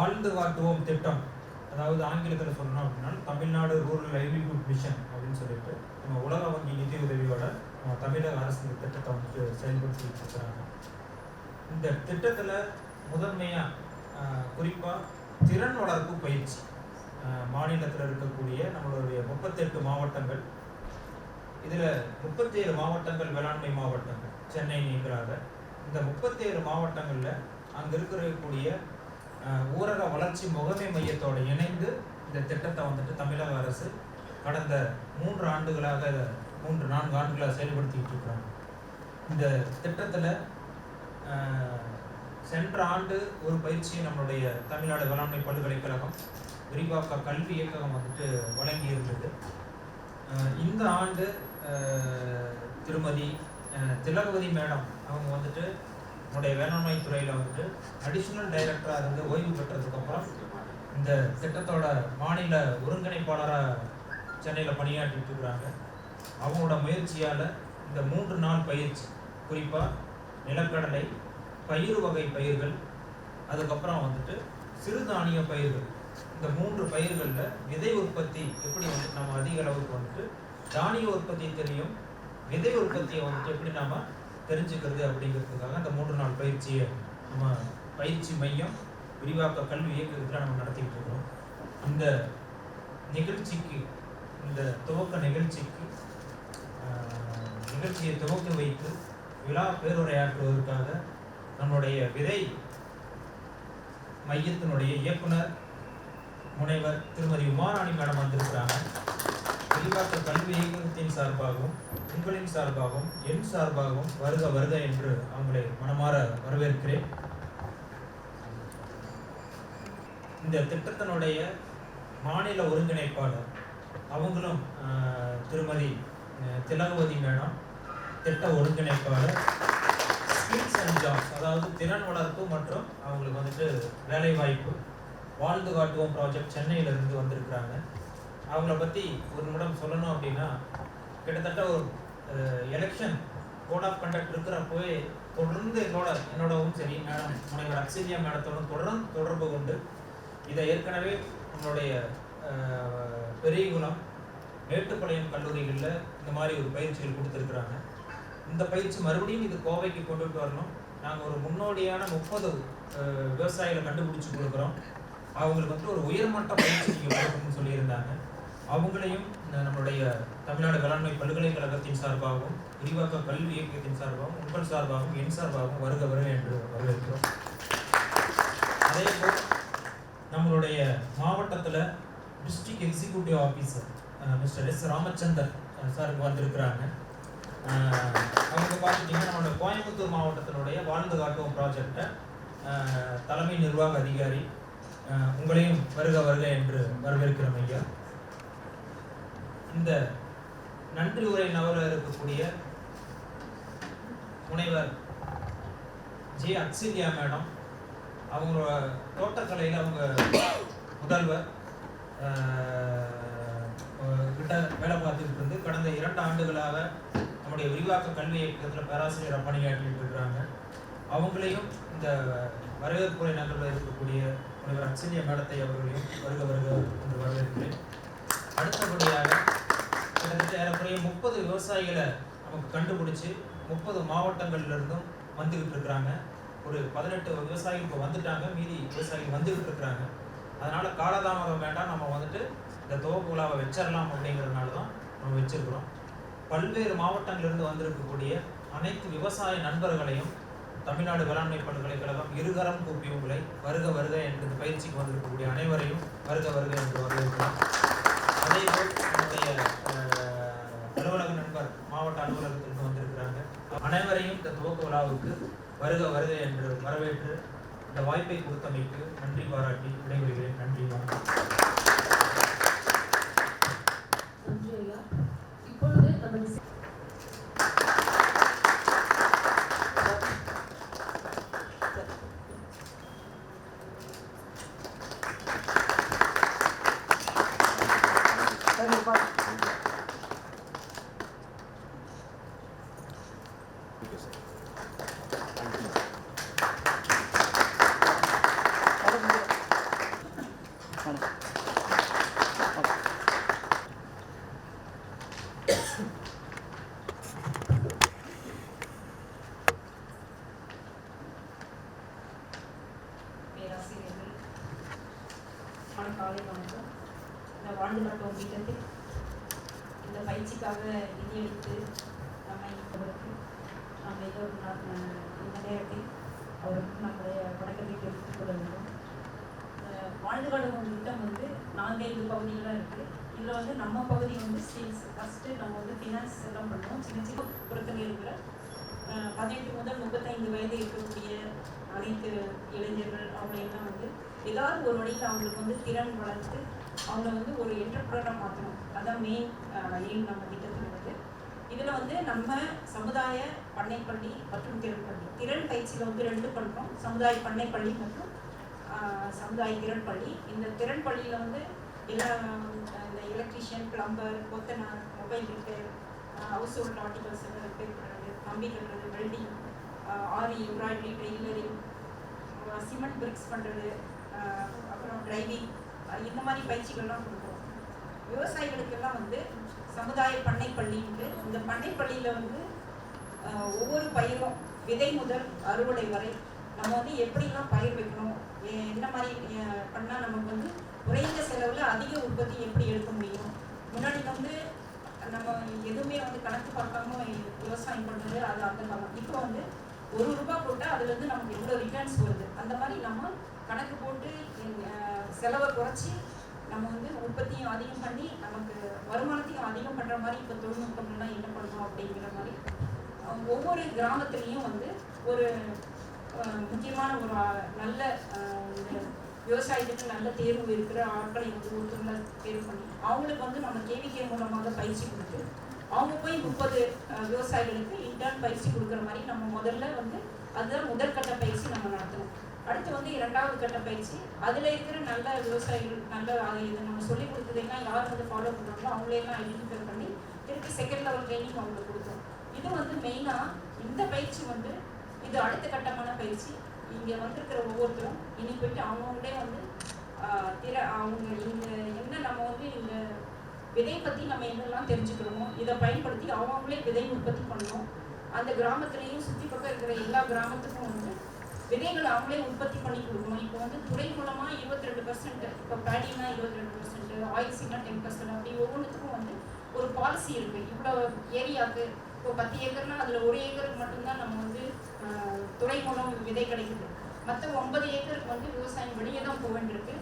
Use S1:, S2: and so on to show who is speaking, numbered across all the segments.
S1: வாழ்ந்து காட்டுவோம் திட்டம், அதாவது ஆங்கிலத்தில் சொல்லணும் அப்படின்னா தமிழ்நாடு ரூரல் லைவ்லிஹுட் மிஷன் அப்படின்னு சொல்லிட்டு நம்ம உலக வங்கி நிதி உதவியோட நம்ம தமிழக அரசு இந்த திட்டத்தை வந்துட்டு செயல்படுத்திட்டு இருக்கிறாங்க. இந்த திட்டத்தில் முதன்மையாக குறிப்பாக திறன் வளர்ப்பு பயிற்சி மாநிலத்தில் இருக்கக்கூடிய நம்மளுடைய 38 மாவட்டங்கள், இதில் 37 மாவட்டங்கள் வேளாண்மை மாவட்டங்கள் சென்னை நீங்களாக. இந்த 37 மாவட்டங்களில் அங்கே இருக்கக்கூடிய ஊரக வளர்ச்சி முகமை மையத்தோடு இணைந்து இந்த திட்டத்தை வந்துட்டு தமிழக அரசு கடந்த 3 ஆண்டுகளாக 3-4 ஆண்டுகளாக செயல்படுத்திக்கிட்டு இருக்கிறாங்க. இந்த திட்டத்தில் சென்ற ஆண்டு ஒரு பயிற்சியை நம்மளுடைய தமிழ்நாடு வேளாண்மை பல்கலைக்கழகம் விரிவாக்க கல்வி இயக்ககம் வந்துட்டு வழங்கி இருந்தது. இந்த ஆண்டு திருமதி திலகவதி மேடம் அவங்க வந்துட்டு நம்முடைய வேளாண்மை துறையில் வந்துட்டு அடிஷ்னல் டைரக்டராக இருந்து ஓய்வு பெற்றதுக்கப்புறம் இந்த திட்டத்தோட மாநில ஒருங்கிணைப்பாளராக சென்னையில் பணியாற்றிட்டு இருக்கிறாங்க. அவங்களோட முயற்சியால் இந்த 3 நாள் பயிற்சி குறிப்பாக நிலக்கடலை, பயிர் வகை பயிர்கள், அதுக்கப்புறம் வந்துட்டு சிறுதானிய பயிர்கள், இந்த 3 பயிர்களில் விதை உற்பத்தி எப்படி வந்துட்டு நம்ம அதிக அளவுக்கு வந்துட்டு தானிய உற்பத்தி தெரியும், விதை உற்பத்தியை வந்துட்டு எப்படி நாம் தெரிஞ்சுக்கிறது அப்படிங்கிறதுக்காக அந்த 3 நாள் பயிற்சியை நம்ம பயிற்சி மையம் விரிவாக்க கல்வி இயக்கத்தில் நம்ம நடத்திக்கிட்டு இருக்கிறோம். இந்த நிகழ்ச்சிக்கு, இந்த துவக்க நிகழ்ச்சியை துவக்கி வைத்து விழா பேருரையாற்றுவதற்காக நம்முடைய விதை மையத்தினுடைய இயக்குனர் முனைவர் திருமதி உமாராணி மேடம் வந்திருக்கிறாங்க. விரிவாக்க கல்வி இயக்கத்தின் சார்பாகவும் உங்களின் சார்பாகவும் என் சார்பாகவும் வருக வருக என்று அவங்களை மனமாற வரவேற்கிறேன். இந்த திட்டத்தினுடைய மாநில ஒருங்கிணைப்பாளர் அவங்களும் திருமதி திலகவதி மேடம், திட்ட ஒருங்கிணைப்பாளர் ஸ்கில்ஸ் அண்ட் ஜாப்ஸ், அதாவது திறன் வளர்ப்பு மற்றும் அவங்களுக்கு வந்துட்டு வேலை வாய்ப்பு வாழ்ந்து காட்டுவோம் ப்ராஜெக்ட் சென்னையிலிருந்து வந்திருக்கிறாங்க. அவங்கள பற்றி ஒரு நிமிடம் சொல்லணும் அப்படின்னா, கிட்டத்தட்ட ஒரு எலெக்ஷன் கோட் ஆஃப் கண்டக்ட் இருக்கிறப்போவே தொடர்ந்து என்னோடவும் சரி மேடம் முனைவர் அக்ஸிலியா மேடத்தோடும் தொடர்பு கொண்டு இதை ஏற்கனவே நம்மளுடைய பெரியகுளம், மேட்டுப்பாளையம் கல்லூரிகளில் இந்த மாதிரி ஒரு பயிற்சிகள் கொடுத்துருக்குறாங்க. இந்த பயிற்சி மறுபடியும் இது கோவைக்கு கொண்டுட்டு வரணும். நாங்கள் ஒரு முன்னோடியான 30 விவசாயிகளை கண்டுபிடிச்சி கொடுக்குறோம். அவங்களுக்கு வந்து ஒரு உயர்மட்ட பயிற்சி நீங்கள் கொடுக்கணும்னு சொல்லியிருந்தாங்க. அவங்களையும் நம்மளுடைய தமிழ்நாடு வேளாண்மை பல்கலைக்கழகத்தின் சார்பாகவும் விரிவாக்க கல்வி இயக்கத்தின் சார்பாகவும் உங்கள் சார்பாகவும் என் சார்பாகவும் வருக வருக என்று வரவேற்கிறோம். அதேபோல் நம்மளுடைய மாவட்டத்தில் district executive officer mister S Ramachandar சாருக்கு வந்திருக்கிறாங்க. அவங்க பார்த்துட்டிங்கன்னா நம்மளோட கோயம்புத்தூர் மாவட்டத்தினுடைய வாழ்ந்து காட்டுவோம் ப்ராஜெக்டை தலைமை நிர்வாக அதிகாரி, உங்களையும் வருக வருக என்று வரவேற்கிறோம் ஐயா. இந்த நன்றி உரை நவர இருக்கக்கூடிய முனைவர் ஜே அக்ஸிலியா மேடம், அவங்களோட தோட்டக்கலையில் அவங்க முதல்வர் கிட்ட வேலை பார்த்துக்கிட்டு இருந்து கடந்த 2 ஆண்டுகளாக நம்முடைய விரிவாக்க கல்வி இயக்கத்தில் பேராசிரியராக பணியாற்றிட்டு இருக்கிறாங்க. அவங்களையும் இந்த வரவேற்புரை நகரில் இருக்கக்கூடிய முனைவர் அக்ஸிலியா மேடத்தை அவர்களையும் வருக வருக என்று வரவேற்கிறேன். அடுத்தபடியாக கிட்டத்தட்ட ஏறக்குறைய 30 விவசாயிகளை நமக்கு கண்டுபிடிச்சி 30 மாவட்டங்கள்லேருந்தும் வந்துக்கிட்டு இருக்கிறாங்க. ஒரு 18 விவசாயிகள் இப்போ வந்துட்டாங்க, மீதி விவசாயிகள் வந்துக்கிட்டு இருக்கிறாங்க. அதனால் காலதாமதம் வேண்டாம், நம்ம வந்துட்டு இந்த துவக்க விழாவை வச்சிடலாம் அப்படிங்கிறதுனால தான் நம்ம வச்சிருக்கிறோம். பல்வேறு மாவட்டங்களிலிருந்து வந்திருக்கக்கூடிய அனைத்து விவசாய நண்பர்களையும் தமிழ்நாடு வேளாண்மை பல்கலைக்கழகம் இருகரம் கூப்பி உங்களை வருக வருக என்று பயிற்சிக்கு வந்திருக்கக்கூடிய அனைவரையும் வருக வருக என்று வரவேற்கிறோம். அதேபோல் நம்முடைய அலுவலக நண்பர் மாவட்ட அலுவலகத்திற்கு வந்திருக்கிறாங்க. அனைவரையும் இந்த துவக்க விழாவுக்கு வருக வருக என்று வரவேற்று இந்த வாய்ப்பை கொடுத்தமைக்கு நன்றி பாராட்டி விடைபெறுகிறேன். நன்றி, வணக்கம்.
S2: இப்பொழுது நமது ஆசிரியர்கள், காலை வணக்கம். இந்த வாழ்ந்து காட்டும் திட்டத்தில் இந்த பயிற்சிக்காக நிதியளித்து நம்மை நாம் ஏதோ இந்த நேரத்தில் அவருக்கு நம்முடைய வணக்கத்தை தெரிவித்துக் கொள்ள வேண்டும். வாழ்ந்து காட்டும் திட்டம் 4-5 பகுதிகளாக இருக்குது. இதில் நம்ம பகுதி சேல்ஸ். ஃபஸ்ட்டு நம்ம ஃபினான்ஸ் எல்லாம் பண்ணுவோம். சின்ன சின்ன புறத்தில் இருக்கிற 18 முதல் 35 வயது இருக்கக்கூடிய அனைத்து இளைஞர்கள் அவங்களையெல்லாம் ஏதாவது ஒரு வழியில் அவங்களுக்கு திறன் வளர்த்து அவங்கள ஒரு என்டர்பிரனராக மாற்றணும். அதான் மெயின் எய்ம் நம்ம திட்டத்தில் இருக்குது. இதில் நம்ம சமுதாய பண்ணைப்பள்ளி மற்றும் திறன் பள்ளி, திறன் பயிற்சியில் 2 பண்ணுறோம். சமுதாய பண்ணைப்பள்ளி மற்றும் சமுதாய திறன் பள்ளி. இந்த திறன் பள்ளியில் எல்லா இந்த எலக்ட்ரிஷியன், பிளம்பர், கொத்தனார், mobile repair, house hold articles எல்லாம் ரிப்பேர் பண்ணுறது, கம்பி கட்டுறது, வெல்டிங், ஆரி, எம்ப்ராய்டரி, டெய்லரிங், சிமெண்ட் பிரிக்ஸ் பண்ணுறது, அப்புறம் டிரைவிங், இந்த மாதிரி பயிற்சிகள்லாம் கொடுக்குறோம். விவசாயிகளுக்கெல்லாம் சமுதாய பண்ணைப்பள்ளின்ட்டு இந்த பண்ணைப்பள்ளியில் ஒவ்வொரு பயிரும் விதை முதல் அறுவடை வரை நம்ம எப்படிலாம் பயிர் வைக்கணும், என்ன மாதிரி பண்ணால் நமக்கு குறைந்த செலவில் அதிக உற்பத்தி எப்படி எடுக்க முடியும். முன்னாடி நம்ம எதுவுமே கணக்கு பார்க்காம விவசாயம் பண்ணுறது, அது அந்த காலம். இப்போ 1 ரூபாய் போட்டால் அதுலேருந்து நமக்கு எவ்வளோ ரிட்டர்ன்ஸ் வருது. அந்த மாதிரி நம்ம கணக்கு போட்டு செலவை குறைச்சி நம்ம உற்பத்தியும் அதிகம் பண்ணி நமக்கு வருமானத்தையும் அதிகம் பண்ணுற மாதிரி இப்போ தொழில்நுட்பங்கள்லாம் என்ன பண்ணணும் அப்படிங்கிற மாதிரி ஒவ்வொரு கிராமத்துலேயும் ஒரு முக்கியமான ஒரு நல்ல விவசாயத்துக்கு நல்ல தேர்வு இருக்கிற ஆட்களை ஒருத்தவங்களை தேர்வு பண்ணி அவங்களுக்கு நம்ம கேவிகே மூலமாக பயிற்சி கொடுத்து அவங்க போய் 30 விவசாயிகளுக்கு இன்டர்ன் பயிற்சி கொடுக்குற மாதிரி நம்ம முதல்ல அதுதான் முதல் கட்ட பயிற்சி நம்ம நடத்தணும். அடுத்து 2வது கட்ட பயிற்சி, அதில் இருக்கிற நல்ல விவசாயிகள், நல்ல இது நம்ம சொல்லிக் கொடுத்ததெல்லாம் யார் ஃபாலோ பண்ணுறாங்களோ அவங்களையெல்லாம் ஐடென்டிஃபை பண்ணி திருப்பி செகண்ட் லெவல் ட்ரைனிங் அவங்களுக்கு கொடுத்தோம். இது மெயினாக இந்த பயிற்சி இது அடுத்த கட்டமான பயிற்சி. இங்கே வந்திருக்கிற ஒவ்வொருத்தரும் இனி போயிட்டு அவங்கவுங்களே அவங்க இந்த என்ன நம்ம இந்த விதை பற்றி நம்ம என்னெல்லாம் தெரிஞ்சுக்கிறோமோ இதை பயன்படுத்தி அவங்களே விதை உற்பத்தி பண்ணணும். அந்த கிராமத்துலேயும் சுற்றி பக்கம் இருக்கிற எல்லா கிராமத்துக்கும் விதைகளை அவங்களே உற்பத்தி பண்ணி கொடுக்கணும். இப்போ துறை மூலமாக 22%, இப்போ பேடினா 22%, ஆயில்ஸினா 10%, அப்படி ஒவ்வொன்றுத்துக்கும் ஒரு பாலிசி இருக்குது. இவ்வளோ ஏரியாவுக்கு இப்போ 10 ஏக்கர்னா அதில் 1 ஏக்கருக்கு மட்டும்தான் நம்ம துறை மூலம் விதை கிடைக்குது. மற்ற 9 ஏக்கருக்கு விவசாயம் வெளியே தான் போக வேண்டியிருக்கு.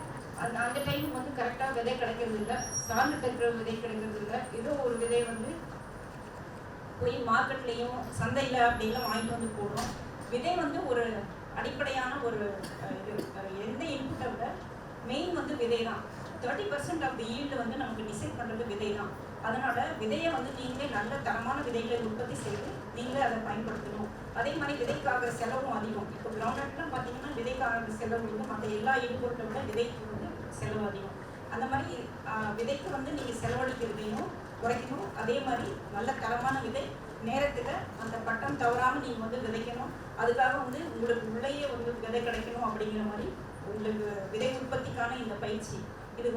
S2: அந்த டைம் கரெக்டாக விதை கிடைக்கிறது இல்லை, சார்ந்து இருக்கிற விதை கிடைக்கிறது இல்லை. ஏதோ ஒரு விதை போய் மார்க்கெட்லேயும் சந்தையில் அப்படிலாம் வாங்கிட்டு போடுறோம். விதை ஒரு அடிப்படையான ஒரு இது, எந்த இன்புட்டை விட மெயின் விதை தான். 30% ஆஃப் தி ஈல்டு நமக்கு டிசைட் பண்ணுறது விதை தான். அதனால் விதையை நீங்களே நல்ல தரமான விதைகளை உற்பத்தி செய்து நீங்களே அதை பயன்படுத்தணும். அதே மாதிரி விதைக்காகிற செலவும் அதிகம். இப்போ கிரவுண்ட்லாம் பார்த்தீங்கன்னா விதைக்காகிற செலவு மற்ற எல்லா ஈடுபொருட்டை விட விதைக்கு செலவு அதிகம். அந்த மாதிரி விதைக்கு நீங்கள் செலவழிக்கிறதையும் குறைக்கணும். அதே மாதிரி நல்ல தரமான விதை நேரத்தில் அந்த பட்டம் தவறாமல் நீங்கள் விதைக்கணும். அதுக்காக உங்களுக்கு உள்ளேயே விதை கிடைக்கணும். அப்படிங்கிற மாதிரி உங்களுக்கு விதை உற்பத்திக்கான இந்த பயிற்சி இது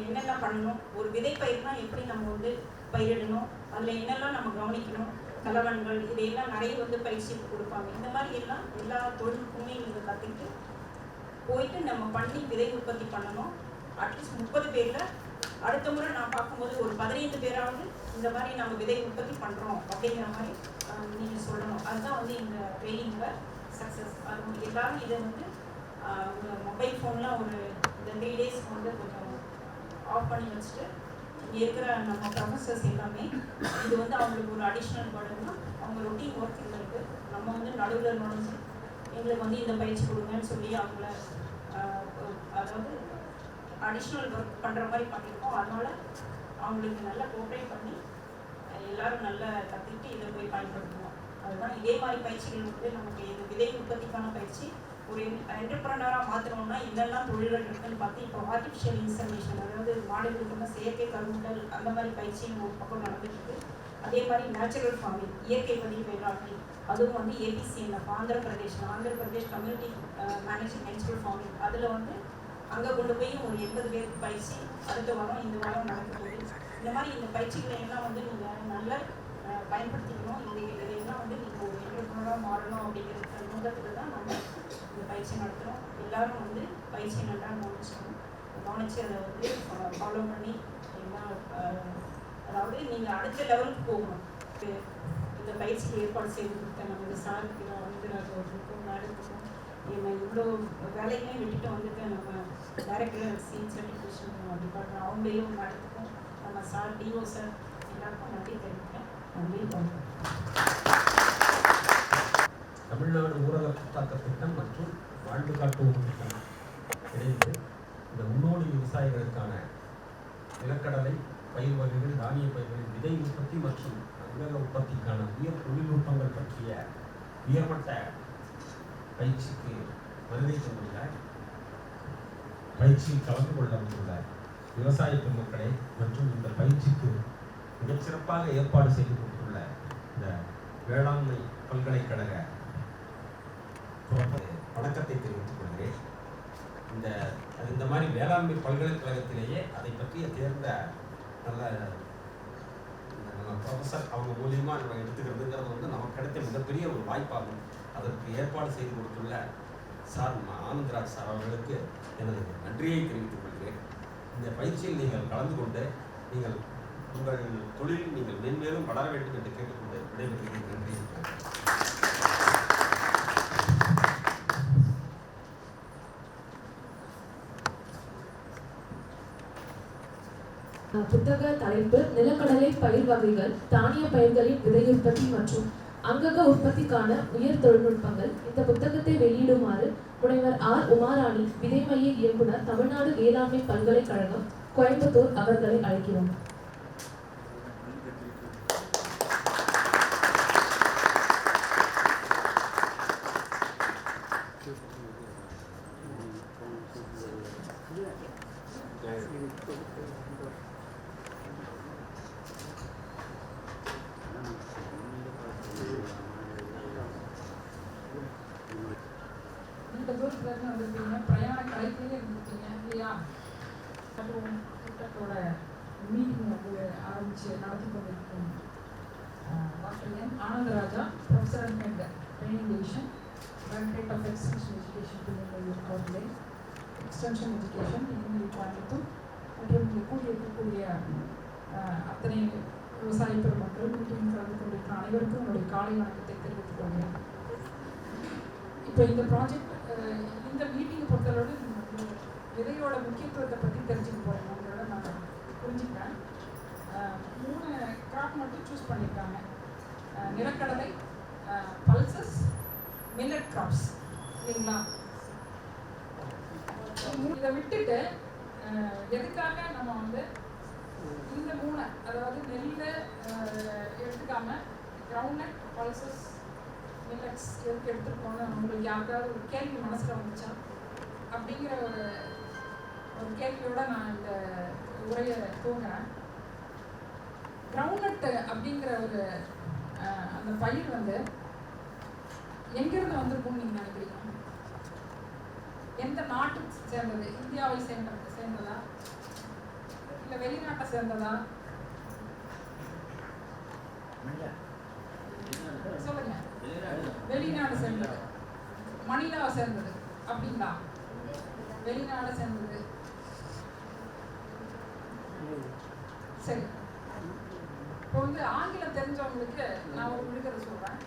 S2: என்னெல்லாம் பண்ணணும், ஒரு விதை பயிர்னா எப்படி நம்ம பயிரிடணும், அதில் என்னெல்லாம் நம்ம கவனிக்கணும், கலவன்கள் இதையெல்லாம் நிறைய பயிற்சி கொடுப்பாங்க. இந்த மாதிரி எல்லாம் எல்லா தொழில்நுட்பமே நீங்கள் கற்றுக்கிட்டு போயிட்டு நம்ம பண்ணி விதை உற்பத்தி பண்ணணும். அட்லீஸ்ட் 30 பேரில் அடுத்த முறை நான் பார்க்கும்போது ஒரு 15 பேராவது இந்த மாதிரி நம்ம விதை உற்பத்தி பண்ணுறோம் அப்படிங்கிற மாதிரி நீங்கள் சொல்லணும். அதுதான் இந்த ட்ரைனிங்கில் சக்ஸஸ். அது எல்லாரும் இதை உங்கள் மொபைல் ஃபோன்லாம் ஒரு இந்த 3 டேஸ் கொஞ்சம் ஆஃப் பண்ணி வச்சுட்டு இங்கே இருக்கிற நம்ம ப்ரொஃபஸர்ஸ் எல்லாமே இது அவங்களுக்கு ஒரு அடிஷ்னல் பர்டன்னா அவங்க ரொட்டீன் ஒர்க் இருக்குது. நம்ம நடுவில் நுழைஞ்சு எங்களுக்கு இந்த பயிற்சி கொடுங்கன்னு சொல்லி அவங்கள அதாவது அடிஷ்னல் ஒர்க் பண்ணுற மாதிரி பண்ணியிருக்கோம். அதனால் அவங்களுக்கு நல்லா கோஆப்ரேட் பண்ணி எல்லோரும் நல்லா கற்றுக்கிட்டு இதை போய் பயன்படுத்துவோம். அதுதான் இதே மாதிரி பயிற்சிகள் நமக்கு இது விதை உற்பத்திக்கான பயிற்சி. ஒரு என்டர்பிரனராக மாற்றணும்னா என்னெல்லாம் தொழில்கள் இருக்குன்னு பார்த்து இப்போ ஆர்டிஃபிஷியல் இன்சர்மேஷன், அதாவது மாடுகளுக்கு செயற்கை கருவுட்டல், அந்த மாதிரி பயிற்சியும் ஒரு பக்கம் நடந்துட்டு. அதே மாதிரி நேச்சுரல் ஃபார்மிங், இயற்கை வழி வேளாண்மை, அதுவும் APCNF Andhra Pradesh community managing natural farming, அதில் அங்கே கொண்டு போய் ஒரு 80 பேருக்கு பயிற்சி அடுத்த வாரம் இந்த வாரம் நடக்க போகுது. இந்த மாதிரி இந்த பயிற்சிகளை எல்லாம் நீங்கள் நல்லா பயன்படுத்திக்கணும். இதையெல்லாம் நீங்கள் ஒரு என்டர்பிரனராக மாறணும் அப்படிங்கிற நோக்கத்தில் தான் நம்ம இந்த பயிற்சி நடத்துகிறோம். எல்லாரும் வந்து பயிற்சியை நல்லா கவனித்து அதை வந்து ஃபாலோ பண்ணி எல்லாம் அதாவது நீங்கள் அடுத்த லெவலுக்கு போகணும். இந்த பயிற்சிக்கு ஏற்பாடு செய்து கொடுத்த நம்மளோட சாருக்கு அவர்களுக்கும் மேடத்துக்கும் என்ன இவ்வளோ வேலைகளையும் விட்டுட்டு வந்துட்டு நம்ம டைரக்டர் சீட் சர்டிஃபிகேஷன் டிபார்ட்மெண்ட் அவங்களையும் மேடத்துக்கும் நம்ம சார் டிஓ சார் எல்லாருக்கும் நன்றி தெரிவிக்கிறேன். நன்றி.
S3: தமிழ்நாடு ஊரக புத்தாக்க திட்டம் மற்றும் வாழ்வு காட்டும் திட்டம் இணைந்து இந்த முன்னோடி விவசாயிகளுக்கான நிலக்கடலை பயிர் வகைகள் தானிய பயிர்களின் விதை உற்பத்தி மற்றும் அங்கக உற்பத்திக்கான உயர் தொழில்நுட்பங்கள் பற்றிய உயர்மட்ட பயிற்சிக்கு வருகை தந்துள்ள பயிற்சியில் கலந்து கொள்ள வந்துள்ள விவசாய பெருமக்களே மற்றும் இந்த பயிற்சிக்கு மிகச்சிறப்பாக ஏற்பாடு செய்து கொடுத்துள்ள இந்த வேளாண்மை பல்கலைக்கழக வணக்கத்தை தெரிவித்துக் கொள்கிறேன். இந்த மாதிரி வேளாண்மை பல்கலைக்கழகத்திலேயே அதை பற்றிய தேர்ந்த நல்ல நம்ம ப்ரொஃபஸர் அவங்க மூலியமாக நம்ம எடுத்துக்கிறதுங்கிறது வந்து நமக்கு கிடைத்த மிகப்பெரிய ஒரு வாய்ப்பாகும். அதற்கு ஏற்பாடு செய்து கொடுத்துள்ள சார் ஆனந்தராஜ் சார் அவர்களுக்கு எனது நன்றியை தெரிவித்துக் கொள்கிறேன். இந்த பயிற்சியில் நீங்கள் கலந்து கொண்டு நீங்கள் உங்கள் தொழில் நீங்கள் மென்மேலும் வளர வேண்டும் என்று கேட்டுக்கொண்டு விடைபெறுகிறேன். நன்றி.
S4: புத்தக தலைப்பு நிலக்கடலை பயிர் வகைகள் தானிய பயிர்களின் விதை உற்பத்தி மற்றும் அங்கக உற்பத்திக்கான உயர் தொழில்நுட்பங்கள். இந்த புத்தகத்தை வெளியிடுமாறு முனைவர் ஆர் உமாராணி விதை மைய இயக்குனர் தமிழ்நாடு வேளாண்மை பல்கலைக்கழகம் கோயம்புத்தூர் அவர்களை அழைக்கிறோம்.
S5: இந்த தூரத்துலேருந்து வந்திருக்கீங்க, பிரயாண கலைப்பிலே இருந்திருக்கீங்க இல்லையா? கூட்டத்தோட மீட்டிங் வந்து ஆரம்பித்து நடத்தி கொண்டிருக்கோம். Doctor N Anandaraja, professor and head training division, directorate of extension education Tirunelveli அவர்களே, எக்ஸ்டென்ஷன் எஜுகேஷன் திருநெல்வேலி கோயம்புத்தூர் மற்றும் இங்கே கூடியிருக்கக்கூடிய அத்தனை விவசாய பெருமக்கள் மீட்டிங் கலந்து கொண்டிருக்கிற அனைவருக்கும் என்னுடைய காலை வணக்கத்தை தெரிவித்துக் கொள்கிறேன். இப்போ இந்த ப்ராஜெக்ட் இந்த மீட்டிங் பொறுத்தளவு விதையோட முக்கியத்துவத்தை பற்றி தெரிஞ்சுக்க போகிறேன். உங்களோட நான் புரிஞ்சுக்கிறேன். 3 கிராப் மட்டும் சூஸ் பண்ணியிருக்காங்க. நிலக்கடலை, பல்சஸ், மில்லட் கிராப்ஸ் இல்லைங்களா? இதை விட்டுட்டு எதுக்காக நம்ம வந்து இந்த 3 அதாவது நெல்லை எடுத்துக்காம கிரவுண்ட்நட், பல்சஸ், மில்லட்ஸ் எதுக்கு எடுத்துருக்கோன்னு உங்களுக்கு யாருக்காவது ஒரு கேள்வி மனசில் வந்துச்சா? அப்படிங்கிற ஒரு கேள்வியோட நான் இந்த உரையை தூங்குறேன். கிரவுண்ட்நட் அப்படிங்கிற ஒரு அந்த பயிர் வந்து எங்கிருந்து வந்திருக்கும்னு நீங்கள் நினைக்கிறீங்க? எந்த நாட்டுக்கு சேர்ந்தது? இந்தியாவை சேர்ந்ததா இல்லை வெளிநாட்டை சேர்ந்ததா? சொல்லுங்க. வெளிநாடு சேர்ந்தது. மணிலாவை சேர்ந்தது அப்படிங்களா? வெளிநாடு சேர்ந்தது. சரி, இப்போ வந்து ஆங்கிலம் தெரிஞ்சவங்களுக்கு நான் ஒரு விழுகிறத சொல்கிறேன்,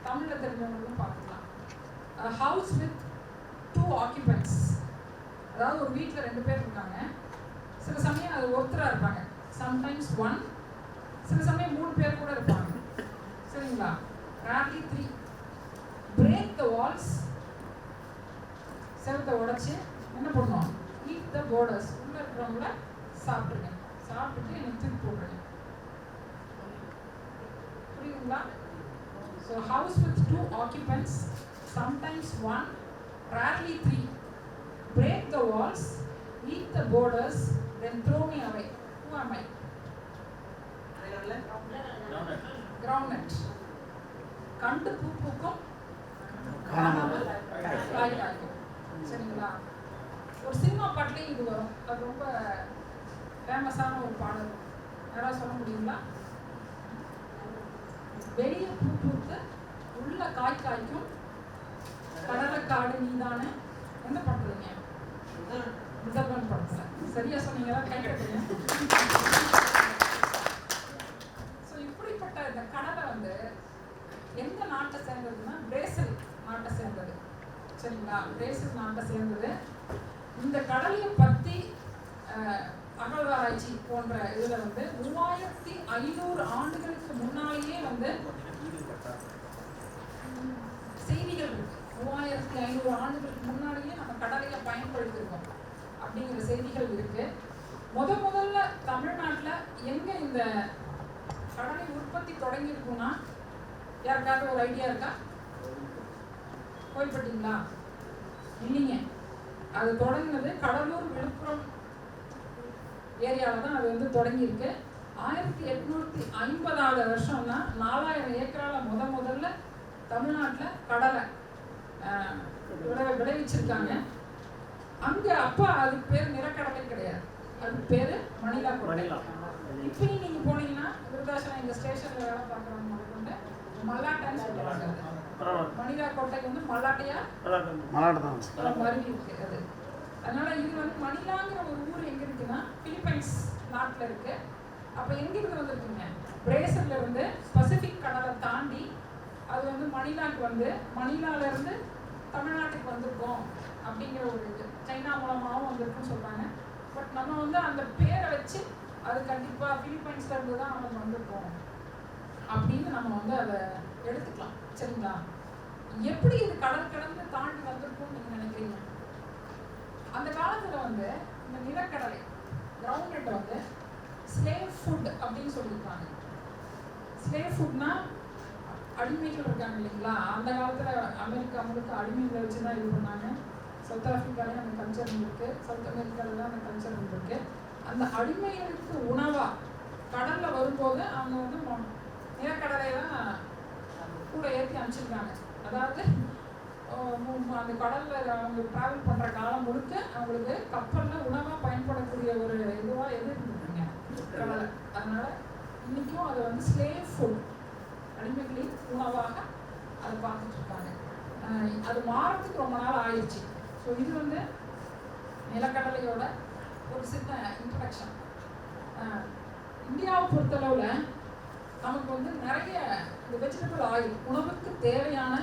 S5: தமிழில் தெரிஞ்சவங்களுக்கும் பார்த்துக்கலாம். ஹவுஸ் வித் 2 ஆக்கியூபன்ட்ஸ், அதாவது ஒரு வீட்டில் 2 பேர் இருக்காங்க. சில சமயம் அது ஒருத்தராக இருப்பாங்க, சம்டைம்ஸ் 1, சில சமயம் 3 பேர் கூட இருப்பாங்க. சரிங்களா? rarely 3. break the walls, செவத்தை உடைச்சு என்ன பண்ணுவோம்? eat the borders, உள்ள இருக்கிறவங்கள சாப்பிட்டுருங்க, சாப்பிட்டுட்டு எனக்கு தூக்கி போடுறேன். புரியுதுங்களா? So house with 2 occupants, sometimes 1, rarely 3. break the walls, eat the borders, then throw me away. Who am I? Groundnut. கண்டு பூ பூக்கும், காணாமல் காய் காய்க்கும். சரிங்களா? ஒரு சினிமா பாட்டிலையும் இது வரும். அது ரொம்ப ஃபேமஸான ஒரு பாடல். யாராவது சொல்ல முடியுங்களா? வெளியே பூ பூத்து உள்ள காய் காய்க்கும், கடலைக்காடு நீதானே என்ன பண்றீங்க? முதல்வன் படத்துல சரியா சொன்னீங்களா? கைப்பற்றுங்க. ஸோ இப்படிப்பட்ட இந்த கடலை வந்து எந்த நாட்டை சேர்ந்ததுன்னா பிரேசில் நாட்டை சேர்ந்தது. சரிங்களா? பிரேசில் நாட்டை சேர்ந்தது. இந்த கடலையை பற்றி அகழ்வாராய்ச்சி போன்ற இதில் வந்து 3500 ஆண்டுகளுக்கு முன்னாலேயே வந்து செய்திகள் இருக்கு. 3500 ஆண்டுகளுக்கு முன்னாடியே நம்ம கடலையை பயன்படுத்திருக்கோம் அப்படிங்கிற செய்திகள் இருக்கு. முதல்ல தமிழ்நாட்டில் எங்க இந்த கடலை உற்பத்தி தொடங்கியிருக்குன்னா யாருக்காவது ஒரு ஐடியா இருக்கா? கோயில்பட்டிங்களா? இல்லைங்க. அது தொடங்கினது கடலூர் விழுப்புரம் ஏரியாவில் தான் அது வந்து தொடங்கியிருக்கு. 1850 வருஷம்னா 4000 ஏக்கரால முதல்ல தமிழ்நாட்டில் கடலை விளைவிச்சிருக்காங்க. அங்கே அப்போ அதுக்கு பேர் நிலக்கடலை கிடையாது, அதுக்கு பேர் மணிலா கொட்டை. இப்பயும் நீங்கள் போனீங்கன்னா விருதாசலம் எங்கள் ஸ்டேஷனில் வேலை பார்க்குறவங்க முதற்கொண்டு மல்லாட்டைன்னு சொல்லுவாங்க. மணிலா கொட்டை வந்து மல்லாட்டையா மருவி இருக்கு அது. அதனால இது வந்து மணிலாங்கிற ஒரு ஊர் எங்க இருக்குன்னா பிலிப்பைன்ஸ் நாட்டில் இருக்கு. அப்போ எங்கிருந்து வந்திருக்குங்க? பிரேசில்ல இருந்து பசிபிக் கடலை தாண்டி அது வந்து மணிலாக்கு வந்து மணிலால இருந்து தமிழ்நாட்டுக்கு வந்திருக்கோம் அப்படிங்கிற ஒரு இது. சைனா மூலமாகவும் வந்திருக்குன்னு சொல்றாங்க. பட் நம்ம வந்து அந்த பேரை வச்சு அது கண்டிப்பாக பிலிப்பைன்ஸ்ல இருந்து தான் நமக்கு வந்திருக்கோம் அப்படின்னு நம்ம வந்து அதை எடுத்துக்கலாம். சரிங்களா? எப்படி இது கடல் கடந்து தாண்டி வந்திருக்கும்னு நீங்க நினைக்கிறீங்க? அந்த காலத்துல வந்து இந்த நிலக்கடலை கிரவுண்ட் வந்து ஸ்லேவ் ஃபுட் அப்படின்னு சொல்லியிருக்காங்க. ஸ்லேவ் ஃபுட்னா அடிமைகள் இருக்காங்க இல்லைங்களா? அந்த காலத்துல அமெரிக்கா முழுக்க அடிமைகளை வச்சு தான் இது பண்ணாங்க. சவுத் ஆப்பிரிக்காலையும் அந்த கல்ச்சர் இருக்கு, சவுத் அமெரிக்காவில அந்த கல்ச்சர் இருக்கு. அந்த அடிமைகளுக்கு உணவா கடல்ல வரும்போது அவங்க வந்து நிலக்கடலையெல்லாம் கூட ஏற்றி அனுப்பிச்சிருக்காங்க. அதாவது அந்த கடல்ல அவங்க டிராவல் பண்ற காலம் முழுக்க அவங்களுக்கு கப்பல்ல உணவா பயன்படக்கூடிய ஒரு இதுவா இருந்துருக்குங்க கடலை. அதனால இன்னைக்கும் அதை வந்து ஸ்லேவ் ஃபுட், அடிமைகளின் உணவாக அதை பார்த்துட்டு இருக்காங்க. அது மாறத்துக்கு ரொம்ப நாள் ஆயிடுச்சு. ஸோ இது வந்து நிலக்கடலையோட ஒரு சின்ன இன்ட்ரடக்ஷன். இந்தியாவை பொறுத்தளவில் நமக்கு வந்து நிறைய இந்த வெஜிடபிள் ஆயில், உணவுக்கு தேவையான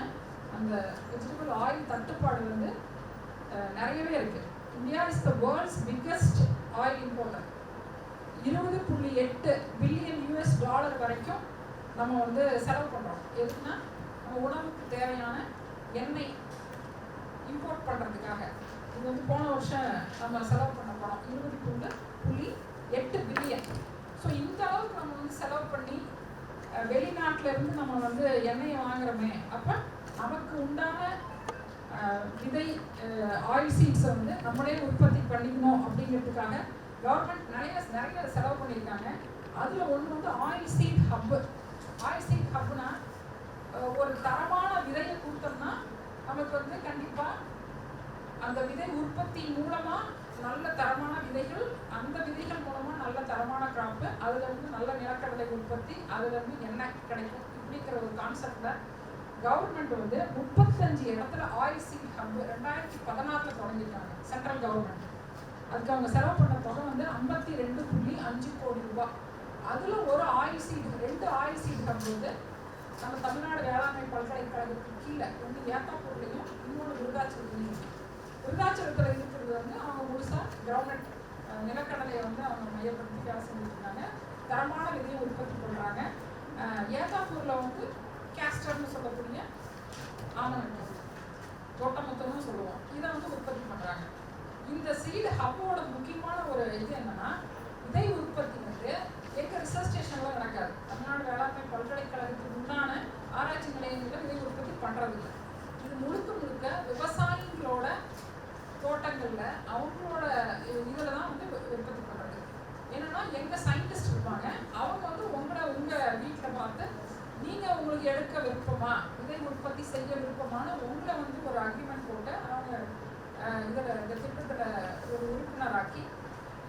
S5: அந்த வெஜிடபிள் ஆயில் தட்டுப்பாடு வந்து நிறையவே இருக்கு. India is the world's biggest oil importer. 20.8 billion US$ வரைக்கும் நம்ம வந்து செலவு பண்ணுறோம். எதுக்குன்னா நம்ம உணவுக்கு தேவையான எண்ணெய் இம்போர்ட் பண்ணுறதுக்காக. இது வந்து போன வருஷம் நம்ம செலவு பண்ண பணம் 20.8 பில்லியன். ஸோ இந்த அளவுக்கு நம்ம வந்து செலவு பண்ணி வெளிநாட்டில இருந்து நம்ம வந்து எண்ணெயை வாங்குறோமே, அப்போ நமக்கு உண்டான விதை ஆயில் சீட்ஸை வந்து நம்மளே உற்பத்தி பண்ணிக்கணும் அப்படிங்கிறதுக்காக கவர்மெண்ட் நிறைய செலவு பண்ணியிருக்காங்க. அதில் ஒன்று வந்து oil seed hub. Oil seed ஹப்புனா ஒரு தரமான விதையை கொடுத்தோம்னா நமக்கு வந்து கண்டிப்பாக அந்த விதை உற்பத்தி மூலமாக நல்ல தரமான விதைகள், அந்த விதைகள் மூலமாக நல்ல தரமான கிராப்பு, அதில் வந்து நல்ல நிலக்கடலை உற்பத்தி, அதில் வந்து எண்ணெய் கிடைக்கும். இப்படிங்கிற ஒரு கான்செப்டில் கவர்மெண்ட் வந்து 35 இடத்துல ஆயில் சீட் ஹப் 2016 தொடங்கியிருக்காங்க சென்ட்ரல் கவர்மெண்ட். அதுக்கு அவங்க செலவு பண்ண தொகை வந்து 52.5 கோடி ரூபாய். அதில் ஒரு oil seat, 2 oil seed hub வந்து நம்ம தமிழ்நாடு வேளாண்மை பல்கலைக்கழகத்துக்கு கீழே ஒன்று ஏத்தாப்பூர்லையும் இன்னொன்று விருதாச்சலத்துலையும். விருதாச்சலத்தில் இருக்கிறது வந்து அவங்க முழுசாக கவர்மெண்ட் நிலக்கடலையை வந்து அவங்க மையப்படுத்தி வேலை செஞ்சுருக்காங்க. தரமான விதையை உற்பத்தி பண்ணுறாங்க. ஏத்தாப்பூரில் வந்து கேஸ்டர்னு சொல்லக்கூடிய ஆமணக்கு, தோட்டமுத்தம்னு சொல்லுவோம், இதை வந்து உற்பத்தி பண்ணுறாங்க. இந்த சீடு ஹப்போட முக்கியமான ஒரு இது என்னன்னா, விதை உற்பத்தி வந்து எங்க ரிசர்ச் ஸ்டேஷன்ல நடக்காது. தமிழ்நாடு வேளாண்மை பல்கலைக்கழகத்துக்கு உண்டான ஆராய்ச்சி நிலையங்களில் விதை உற்பத்தி பண்றது இல்லை. இது முழுக்க விவசாயிகளோட தோட்டங்கள்ல அவங்களோட இதுல தான் வந்து உற்பத்தி பண்றது. என்னன்னா எங்க சயின்டிஸ்ட் இருப்பாங்க, அவங்க வந்து உங்க வீட்டில் பார்த்து நீங்க உங்களுக்கு எடுக்க விருப்பமா, விதை உற்பத்தி செய்ய விருப்பமான உங்களை வந்து ஒரு அக்ரிமெண்ட் போட்டு அவங்க இதில் இந்த திட்டத்தில் ஒரு உறுப்பினராக்கி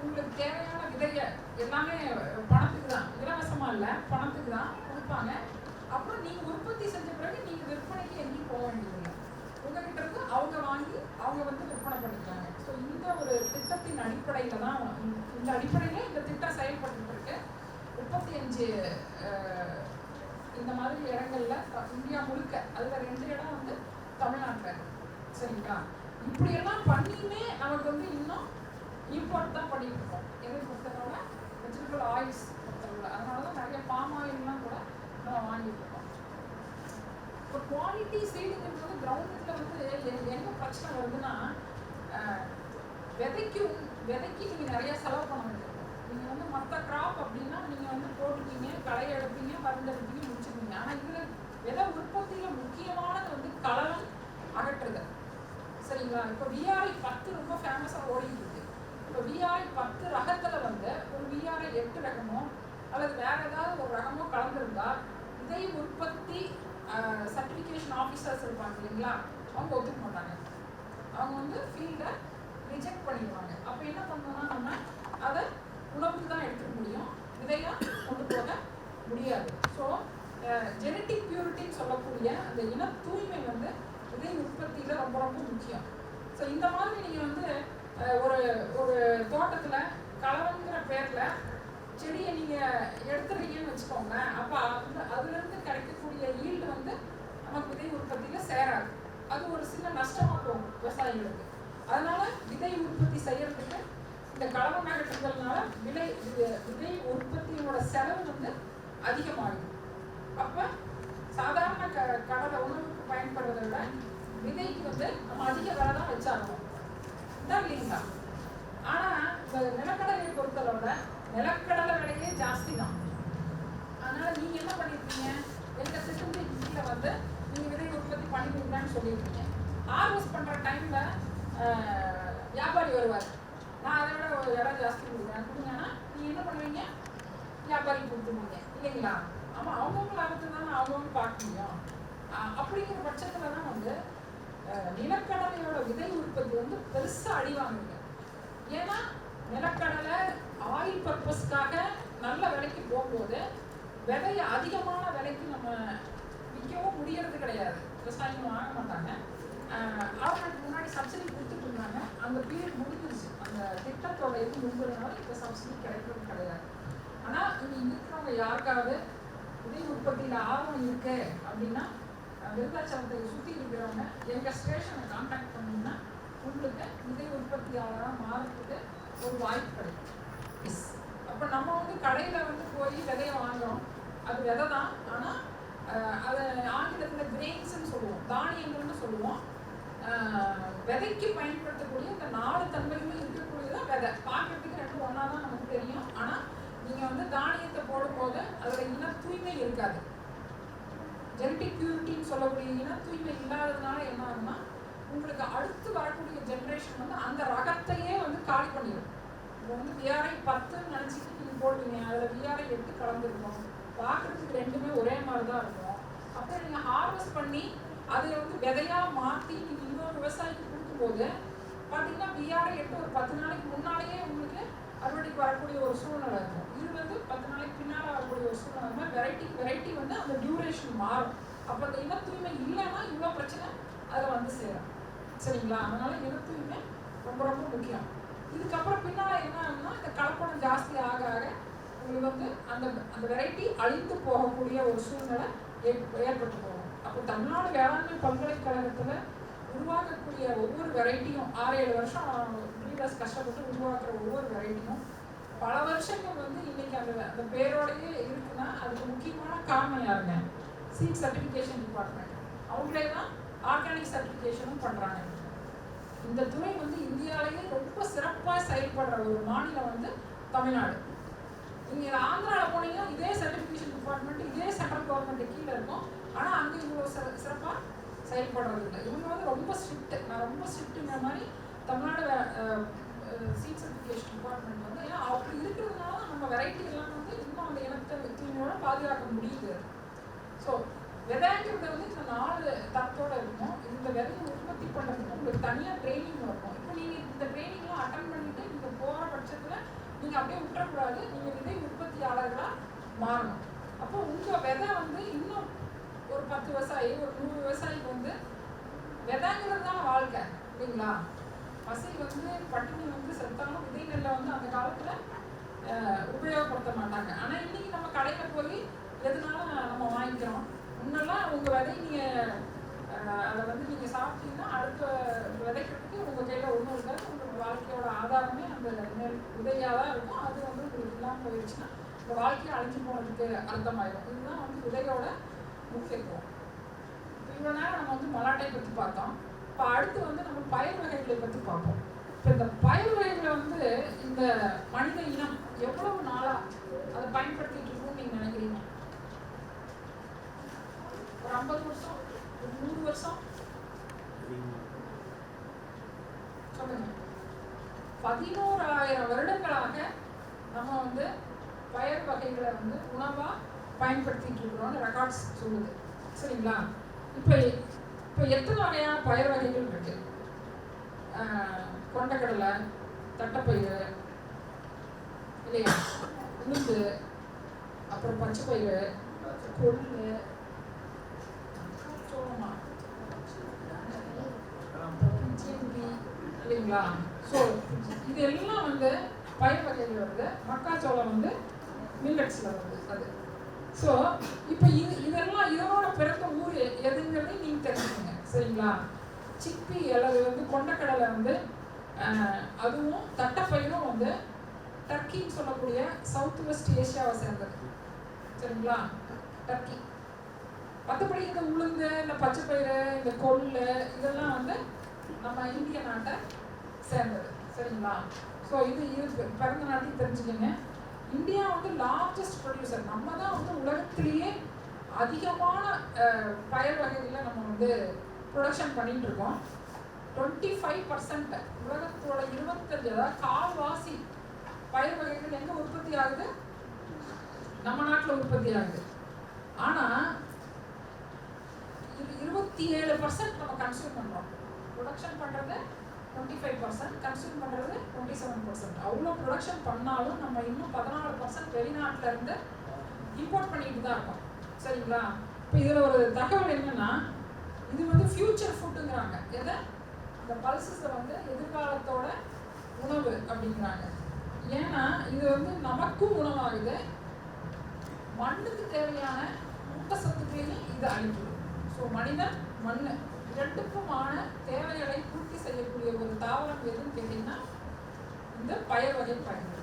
S5: உங்களுக்கு தேவையான விதையை எல்லாமே பணத்துக்கு தான், இலவசமாக இல்லை பணத்துக்கு தான் கொடுப்பாங்க. அப்புறம் நீங்கள் உற்பத்தி செஞ்ச பிறகு நீங்கள் விற்பனைக்கு எங்கேயும் போக வேண்டியதில்லை. உங்ககிட்ட இருந்து அவங்க வாங்கி அவங்க வந்து விற்பனை பண்ணிக்கிறாங்க. ஸோ இந்த ஒரு திட்டத்தின் அடிப்படையில் தான் இந்த அடிப்படையில் இந்த திட்டம் செயல்பட்டு இருக்கு. 35 இந்த மாதிரி இடங்கள்ல இந்தியா முழுக்க, அதுல 2 இடம் வந்து தமிழ்நாட்டில். சரிங்களா? இப்படியெல்லாம் பண்ணியுமே நமக்கு வந்து இன்னும் இம்போர்ட் தான் பண்ணிட்டு இருக்கோம். எதை பொறுத்தவரை வெஜிடபிள் ஆயில்ஸ் பொறுத்தவரை. அதனால தான் நிறைய பாம் ஆயில்லாம் கூட நம்ம வாங்கிட்டு இருக்கோம். இப்போ குவாலிட்டி சீடிங்கிறது கிரவுண்டில் வந்து என்ன பிரச்சனை வருதுன்னா, விதைக்கு நீங்கள் நிறைய செலவு பண்ண வேண்டியிருக்கும். நீங்கள் வந்து மற்ற கிராப் அப்படின்னா நீங்கள் வந்து போட்டுப்பீங்க, களை எடுப்பீங்க, மருந்தெடுப்பீங்க, முடிச்சுப்பீங்க. ஆனால் இதில் விதை உற்பத்தியில் முக்கியமானது வந்து களம் அகற்றுதல். சரிங்களா? இப்போ விஆர்ஐ 10 ரொம்ப ஃபேமஸாக ஓடிட்டு இருக்கு. இப்போ விஆர்ஐ 10 ரகத்தில் வந்து ஒரு விஆர்ஐ 8 ரகமோ அல்லது வேற ஏதாவது ஒரு ரகமோ கலந்துருந்தா விதை உற்பத்தி சர்டிஃபிகேஷன் ஆஃபீஸர்ஸ் இருப்பாங்க இல்லைங்களா, அவங்க ஒத்துக்க மாட்டாங்க. அவங்க வந்து ஃபீல்டை ரிஜெக்ட் பண்ணிடுவாங்க. அப்போ என்ன பண்ணணும்னா நம்ம அதை உணவுக்கு தான் எடுத்துக்க முடியும், விதையாக கொண்டு போக முடியாது. ஸோ ஜெனட்டிக் பியூரிட்டின்னு சொல்லக்கூடிய அந்த இன தூய்மை வந்து விதை உற்பத்தியில் ரொம்ப ரொம்ப முக்கியம். ஸோ இந்த மாதிரி நீங்கள் வந்து ஒரு ஒரு தோட்டத்தில் களவங்கிற பேரில் செடியை நீங்கள் எடுத்துறீங்கன்னு வச்சுக்கோங்க. அப்போ அதுலேருந்து கிடைக்கக்கூடிய ஈல்டு வந்து நமக்கு விதை உற்பத்தியில் சேராது. அது ஒரு சின்ன நஷ்டமாக போகும் விவசாயிகளுக்கு. அதனால விதை உற்பத்தி செய்யறதுக்கு இந்த களவம் அகற்றுதல்னால விதை உற்பத்தியோட செலவு வந்து அதிகமாகும். அப்போ சாதாரண கடலை உணவுக்கு பயன்படுறதை விட விதைக்கு வந்து நம்ம அதிக விலை தான் வச்சாகணும் தான் இல்லைங்களா? ஆனால் இந்த நிலக்கடலையை பொறுத்தளவுல நிலக்கடலை விலையே ஜாஸ்தி தான். அதனால நீங்க என்ன பண்ணிருக்கீங்க, எங்க திட்டத்தின் கீழே வந்து நீங்க விதை உற்பத்தி பண்ணிருக்கீங்கன்னு சொல்லியிருக்கீங்க. ஹார்வெஸ்ட் பண்ற டைம்ல வியாபாரி வருவார், நான் அதை விட ஒரு விலை ஜாஸ்தி கொடுங்கன்னா நீங்க என்ன பண்ணுவீங்க, வியாபாரி கொடுத்துருவீங்க இல்லைங்களா? ஆமா, அவங்கவுங்க லாபத்தில் தானே அவங்கவுங்க பார்க்க முடியும். அப்படிங்கிற பட்சத்துல தான் வந்து நிலக்கடலையோட விதை உற்பத்தி வந்து பெருசா அடி வாங்குங்க. ஏன்னா நிலக்கடலை ஆயில் பர்பஸ்க்காக நல்ல விலைக்கு போகும்போது விதையை அதிகமான விலைக்கு நம்ம விற்கவும் முடியறது கிடையாது, விவசாயிகள் வாங்க மாட்டாங்க. அவங்களுக்கு முன்னாடி சப்சிடி கொடுத்துட்டு இருந்தாங்க, அந்த பீரியட் முடிஞ்சிருச்சு. அந்த திட்டத்தோட இது முடிஞ்சதுனால இப்போ சப்சிடி கிடைக்கிறது கிடையாது. ஆனால் இங்கே இருக்கிறவங்க யாருக்காவது விதை உற்பத்தியில் ஆர்வம் இருக்கு அப்படின்னா விருதாச்சலத்தை சுற்றி இருக்கிறவங்க எங்கள் ஸ்டேஷனை கான்டாக்ட் பண்ணிங்கன்னா உங்களுக்கு விதை உற்பத்தியாளராக மாறத்துக்கு ஒரு வாய்ப்பு கிடைக்கும். அப்போ நம்ம வந்து கடையில் வந்து போய் விதையை வாங்குறோம், அது விதை தான். ஆனால் அதை ஆங்கிலத்தில் கிரெயின்ஸ்ன்னு சொல்லுவோம், தானியங்கள்னு சொல்லுவோம். விதைக்கு பயன்படுத்தக்கூடிய இந்த 4 தன்மைகளும் இருக்கக்கூடியதான் விதை. பார்க்கறதுக்கு 2 ஒன்றா தான் நமக்கு தெரியும். ஆனால் நீங்கள் வந்து தானியத்தை போடும்போது அதில் இன தூய்மை இருக்காது. ஜெனட்டிக் பியூரிட்டின்னு சொல்லக்கூடிய இன தூய்மை இல்லாததுனால என்ன ஆகும்னா உங்களுக்கு அடுத்து வரக்கூடிய ஜென்ரேஷன் வந்து அந்த ரகத்தையே வந்து காலி பண்ணிடும். இப்போ வந்து விஆர்ஐ 10ன்னு நினச்சிட்டு நீங்கள் போடுவீங்க, அதில் விஆர்ஐ 8 கலந்துருக்கும். பார்க்குறதுக்கு ரெண்டுமே ஒரே மாதிரி தான் இருக்கும். அப்போ நீங்கள் ஹார்வெஸ்ட் பண்ணி அதை வந்து விதையாக மாற்றி நீங்கள் இன்னொரு விவசாயிக்கு கொடுக்கும்போது பார்த்தீங்கன்னா விஆர்ஐ 8 ஒரு 10 நாளைக்கு முன்னாலேயே உங்களுக்கு அறுவடைக்கு வரக்கூடிய ஒரு சூழ்நிலை இருக்கும். இது வந்து 10 நாளைக்கு பின்னால் வரக்கூடிய ஒரு சூழ்நிலை. வெரைட்டி வந்து அந்த டியூரேஷன் மாறும். அப்போ அந்த இன தூய்மை இல்லைன்னா இவ்வளோ பிரச்சனை அதில் வந்து சேரும். சரிங்களா? அதனால இன தூய்மை ரொம்ப ரொம்ப முக்கியம். இதுக்கப்புறம் பின்னால் என்ன ஆகுதுன்னா இந்த கலப்படம் ஜாஸ்தி ஆக ஆக உங்களுக்கு வந்து அந்த அந்த வெரைட்டி அழிந்து போகக்கூடிய ஒரு சூழ்நிலை ஏற்பட்டு போகும். அப்போ தமிழ்நாடு வேளாண்மை பல்கலைக்கழகத்தில் உருவாக்கக்கூடிய ஒவ்வொரு வெரைட்டியும் 6-7 வருஷம் ப்ரீவியஸ் கஷ்டப்பட்டு உருவாக்குற ஒவ்வொரு வெரைட்டியும் பல வருஷங்கள் வந்து இன்னைக்கு அந்த பேரோடையே இருக்குன்னா அதுக்கு முக்கியமான காரணம் யாருங்க? Seat certification department. அவங்களே தான் ஆர்கானிக் சர்டிஃபிகேஷனும் பண்ணுறாங்க. இந்த துறை வந்து இந்தியாவிலேயே ரொம்ப சிறப்பாக செயல்படுற ஒரு மாநிலம் வந்து தமிழ்நாடு. நீங்கள் ஆந்திராவில் போனீங்கன்னா இதே சர்டிஃபிகேஷன் டிபார்ட்மெண்ட் இதே சென்ட்ரல் கவர்மெண்ட் கீழே இருக்கும். ஆனால் அங்கே இவ்வளோ சிறப்பாக செயல்படுறது இல்லை. இவங்க வந்து ரொம்ப ஸ்ட்ரிக்ட். நான் ரொம்ப ஸ்ட்ரிக்ட்டுங்கிற மாதிரி தமிழ்நாடு சீட் சர்டிஃபிகேஷன் டிபார்ட்மெண்ட் வந்து ஏன்னா அப்படி இருக்கிறதுனால நம்ம வெரைட்டி எல்லாம் வந்து இன்னும் அந்த இனத்தை தூய்மையோட பாதுகாக்க முடியுது. ஸோ விதைங்கிறது வந்து இந்த 4 தரத்தோடு இருக்கும். இந்த விதையை உற்பத்தி பண்ணுறதுக்கு உங்களுக்கு தனியாக ட்ரைனிங் இருக்கும். இப்போ நீங்கள் இந்த ட்ரைனிங்லாம் அட்டன் பண்ணிவிட்டு நீங்கள் போகிற பட்சத்தில் நீங்கள் அப்படியே விட்டுறக்கூடாது. நீங்கள் விதை உற்பத்தியாளர்களாக மாறணும். அப்போ உங்கள் விதை வந்து இன்னும் ஒரு 10 விவசாயி ஒரு 100 விவசாயிக்கு வந்து விதைங்க இல்லைங்களா? பசி வந்து பட்டினி வந்து செத்தாலும் விதை நெல்லை வந்து அந்த காலத்தில் உபயோகப்படுத்த மாட்டாங்க. ஆனால் இன்னைக்கு நம்ம கடையில் போய் எதுனாலும் நம்ம வாங்கிக்கிறோம். முன்னெல்லாம் உங்கள் விதை நீங்கள் அதை வந்து நீங்கள் சாப்பிட்டீங்கன்னா அடுத்த விதைக்கிறதுக்கு உங்கள் கையில் ஒன்றும் இருக்காது. உங்கள் வாழ்க்கையோட ஆதாரமே அந்த நெல் விதையாக தான் இருக்கும். அது வந்து உங்களுக்கு இல்லாமல் போயிடுச்சுன்னா இந்த வாழ்க்கையை அழிஞ்சு போனதுக்கு அர்த்தமாயிடும். இதுதான் வந்து விதையோட முக்கியத்துவம். இப்போ இவ்வளோ நேரம் நம்ம வந்து மலாட்டை பற்றி பார்த்தோம். இப்போ அடுத்து வந்து நம்ம பயிர் வகைகளை பற்றி பார்ப்போம். இப்போ இந்த பயிர் வகைகளை வந்து இந்த மனித இனம் எவ்வளவு நாளாக அதை பயன்படுத்திட்டு இருக்குன்னு நீங்கள் நினைக்கிறீங்க? ஒரு 50 வருஷம், ஒரு 100 வருஷம் சொல்லுங்க. 11,000 வருடங்களாக நம்ம வந்து பயிர் வகைகளை வந்து உணவா பயன்படுத்திட்டு இருக்கிறோம்னு ரெக்கார்ட்ஸ் சொல்லுது. சரிங்களா? இப்போ எத்தனை வகையான பயிர் வகைகள் இருக்கு? கொண்டக்கடலை, தட்டைப்பயிறு இல்லையா, உளுந்து, அப்புறம் பச்சை பயிறு, கொள்ளு, சோளமா, சீனி இல்லைங்களா? ஸோ இது எல்லாம் வந்து பயிர் வகைகள் வருது. மக்காச்சோளம் வந்து மில்லட்ஸில் வருது அது. ஸோ இப்போ இதெல்லாம் இதோட பிறந்த ஊர் எதுங்கிறதையும் நீங்கள் தெரிஞ்சுக்கோங்க. சரிங்களா? சிப்பி அல்லது வந்து கொண்டக்கடலை வந்து அதுவும் தட்டைப்பயிரும் வந்து டர்க்கின்னு சொல்லக்கூடிய சவுத் வெஸ்ட் ஏஷியாவை சேர்ந்தது. சரிங்களா? டர்க்கி. மற்றபடி இந்த உளுந்து, இந்த பச்சைப்பயிறு, இந்த கொள்ளு இதெல்லாம் வந்து நம்ம இந்திய நாட்டை சேர்ந்தது. சரிங்களா? ஸோ இது பிறந்த நாட்டையும் தெரிஞ்சுக்கோங்க. இந்தியா வந்து லார்ஜஸ்ட் ப்ரொடியூசர். நம்ம தான் வந்து உலகத்திலேயே அதிகமான பயிர் வகைகளை நம்ம வந்து ப்ரொடக்ஷன் பண்ணிட்டு இருக்கோம். 25% உலகத்தோட 25, அதாவது கால்வாசி பயிர் வகைகள் எங்கே உற்பத்தி ஆகுது? நம்ம நாட்டில் உற்பத்தி ஆகுது. ஆனால் 27% நம்ம கன்சியூம் பண்ணுறோம். ப்ரொடக்ஷன் பண்ணுறது 25%, கன்சியூம் பண்ணுறது 27%. அவ்வளோ ப்ரொடக்ஷன் பண்ணாலும் நம்ம இன்னும் 14% வெளிநாட்டில் இருந்து இம்போர்ட் பண்ணிட்டு தான் இருக்கோம். சரிங்களா? இப்போ இதில் ஒரு தகவல் என்னன்னா, இது வந்து ஃபியூச்சர் ஃபுட்டுங்கிறாங்க. எதை? இந்த பல்சஸை வந்து எதிர்காலத்தோட உணவு அப்படிங்கிறாங்க. ஏன்னா இது வந்து நமக்கும் உணவாகுது, மண்ணுக்கு தேவையான ஊட்டச்சத்துக்களையும் இது அளிக்குது. ஸோ மனிதன், மண் இரண்டுக்குமான தேவைகளை பூர்த்தி செய்யக்கூடிய ஒரு தாவரம் எதுன்னு கேட்டீங்கன்னா இந்த பயிர் வகை பயன்படுது.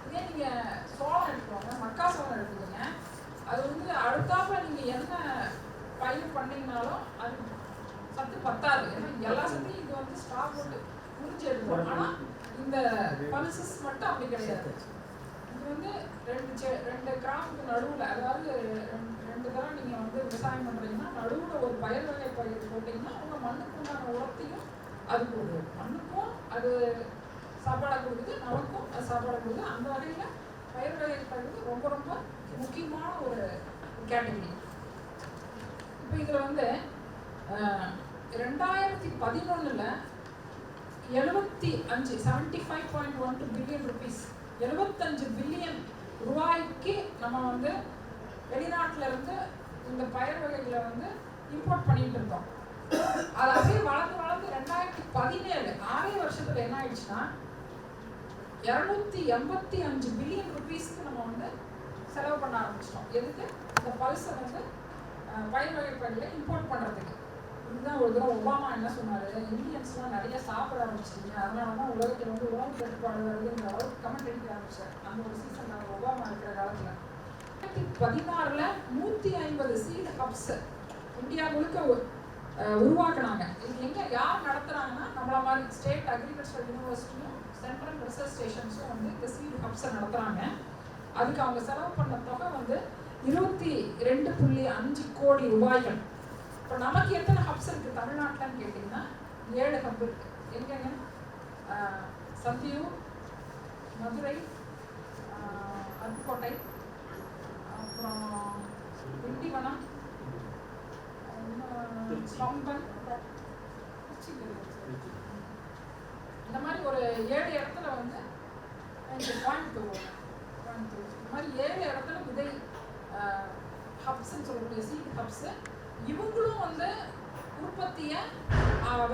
S5: இதே நீங்கள் சோளம் எடுத்துக்கோங்க, மக்கா சோளம் எடுத்துக்கோங்க. அது வந்து அடுத்தாப்புல நீங்கள் என்ன பயிர் பண்ணீங்கனாலும் அது சத்து பத்தாது. ஏன்னா எல்லா சத்தையும் இது வந்து ஸ்டாக் போட்டு முடிச்சு எடுக்கும். ஆனால் இந்த பல்சஸ் மட்டும் அப்படி கிடையாது. இது வந்து ரெண்டு கிராமுக்கு நடுவில், அதாவது 2 தரம் நீங்கள் வந்து விவசாயம் பண்ணுறீங்கன்னா நடுவில் ஒரு பயிர் வகை பயிர் போட்டிங்கன்னா உங்கள் மண்ணுக்கு உண்டான உரத்தையும் அது கொடுக்குது. மண்ணுக்கும் அது சாப்பாடாக கொடுக்குது, நமக்கும் அது சாப்பாடாக கொடுக்குது. அந்த வகையில் பயிர் வகை பயிர் ரொம்ப ரொம்ப முக்கியமான ஒரு கேட்டகரி. இப்போ இதில் வந்து 2011 75.12 பில்லியன் ருபீஸ், 75 பில்லியன் ரூபாய்க்கு நம்ம வந்து வெளிநாட்டில் இருந்து இந்த பயிர் வகைகளை வந்து இம்போர்ட் பண்ணிட்டு இருக்கோம். அது அப்படியே வளர்ந்து 2017 6 வருஷத்துல என்ன ஆயிடுச்சுன்னா 285 பில்லியன் ருபீஸ்க்கு நம்ம வந்து செலவு பண்ண ஆரம்பிச்சிட்டோம். எதுக்கு? இந்த பல்ஸை வந்து பயிர் வகை பயிர்களை இம்போர்ட் பண்ணுறதுக்கு. இதுதான் ஒரு தடவை ஒபாமா என்ன சொன்னார், இந்தியன்ஸ்லாம் நிறைய சாப்பிட ஆரம்பிச்சிட்டீங்க, அதனால தான் உலகத்தில் வந்து உணவு கட்டுப்பாடு வருதுங்கிற அளவுக்கு கமெண்ட் அடிக்க ஆரம்பிச்சார். அந்த ஒரு சீசன் நாங்கள் ஒபாமா இருக்கிற காலத்தில் 2016 150 சீட் ஹப்ஸ் இந்தியா முழுக்க உருவாக்குனாங்க. இது எங்கே யார் நடத்துகிறாங்கன்னா நம்மள மாதிரி ஸ்டேட் அக்ரிகல்ச்சரல் யூனிவர்சிட்டியும் சென்ட்ரல் ரிசர்ச் ஸ்டேஷன்ஸும் வந்து இந்த சீட் ஹப்ஸை நடத்துகிறாங்க. அதுக்கு அவங்க செலவு பண்ண தொகை வந்து 22.5 கோடி ரூபாய்கள். இப்போ நமக்கு எத்தனை ஹப்ஸ் இருக்குது தமிழ்நாட்டில்னு கேட்டிங்கன்னா 7 ஹப் இருக்குது. எங்கெங்க? சந்தியூர், மதுரை, அருப்புக்கோட்டை, அப்புறம் திண்டிவனம், பம்பன், இந்த மாதிரி ஒரு 7 இடத்துல வந்து கோயம்புத்தூர், இந்த மாதிரி 7 இடத்துல விதை ஹப்ஸ்ன்னு சொல்லக்கூடிய சீட் ஹப்ஸு இவங்களும் வந்து உற்பத்தியை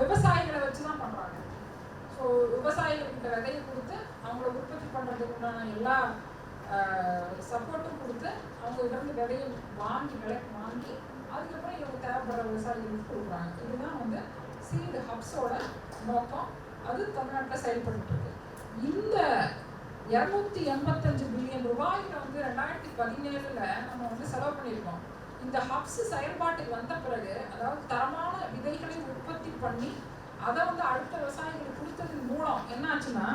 S5: விவசாயிகளை வச்சு தான் பண்ணுறாங்க. ஸோ விவசாயிகள்கிட்ட விதையை கொடுத்து அவங்கள உற்பத்தி பண்ணுறதுக்கு உண்டான எல்லா சப்போர்ட்டும் கொடுத்து அவங்ககிட்ட இருந்து விதையை விலைக்கு வாங்கி அதுக்கப்புறம் இவங்க தேவைப்படுற விவசாயிகளுக்கு கொடுக்குறாங்க. இதுதான் வந்து சீடு ஹப்ஸோட நோக்கம். அது தமிழ்நாட்டில் செயல்பட்டு இருக்கு. இந்த 285 பில்லியன் ரூபாய்க்கு வந்து 2017 நம்ம வந்து செலவு பண்ணியிருக்கோம். இந்த ஹப்ஸ் செயல்பாட்டுக்கு வந்த பிறகு, அதாவது தரமான விதைகளை உற்பத்தி பண்ணி அதை வந்து அடுத்த விவசாயிகளுக்கு கொடுத்ததன் மூலம் என்ன ஆச்சுன்னா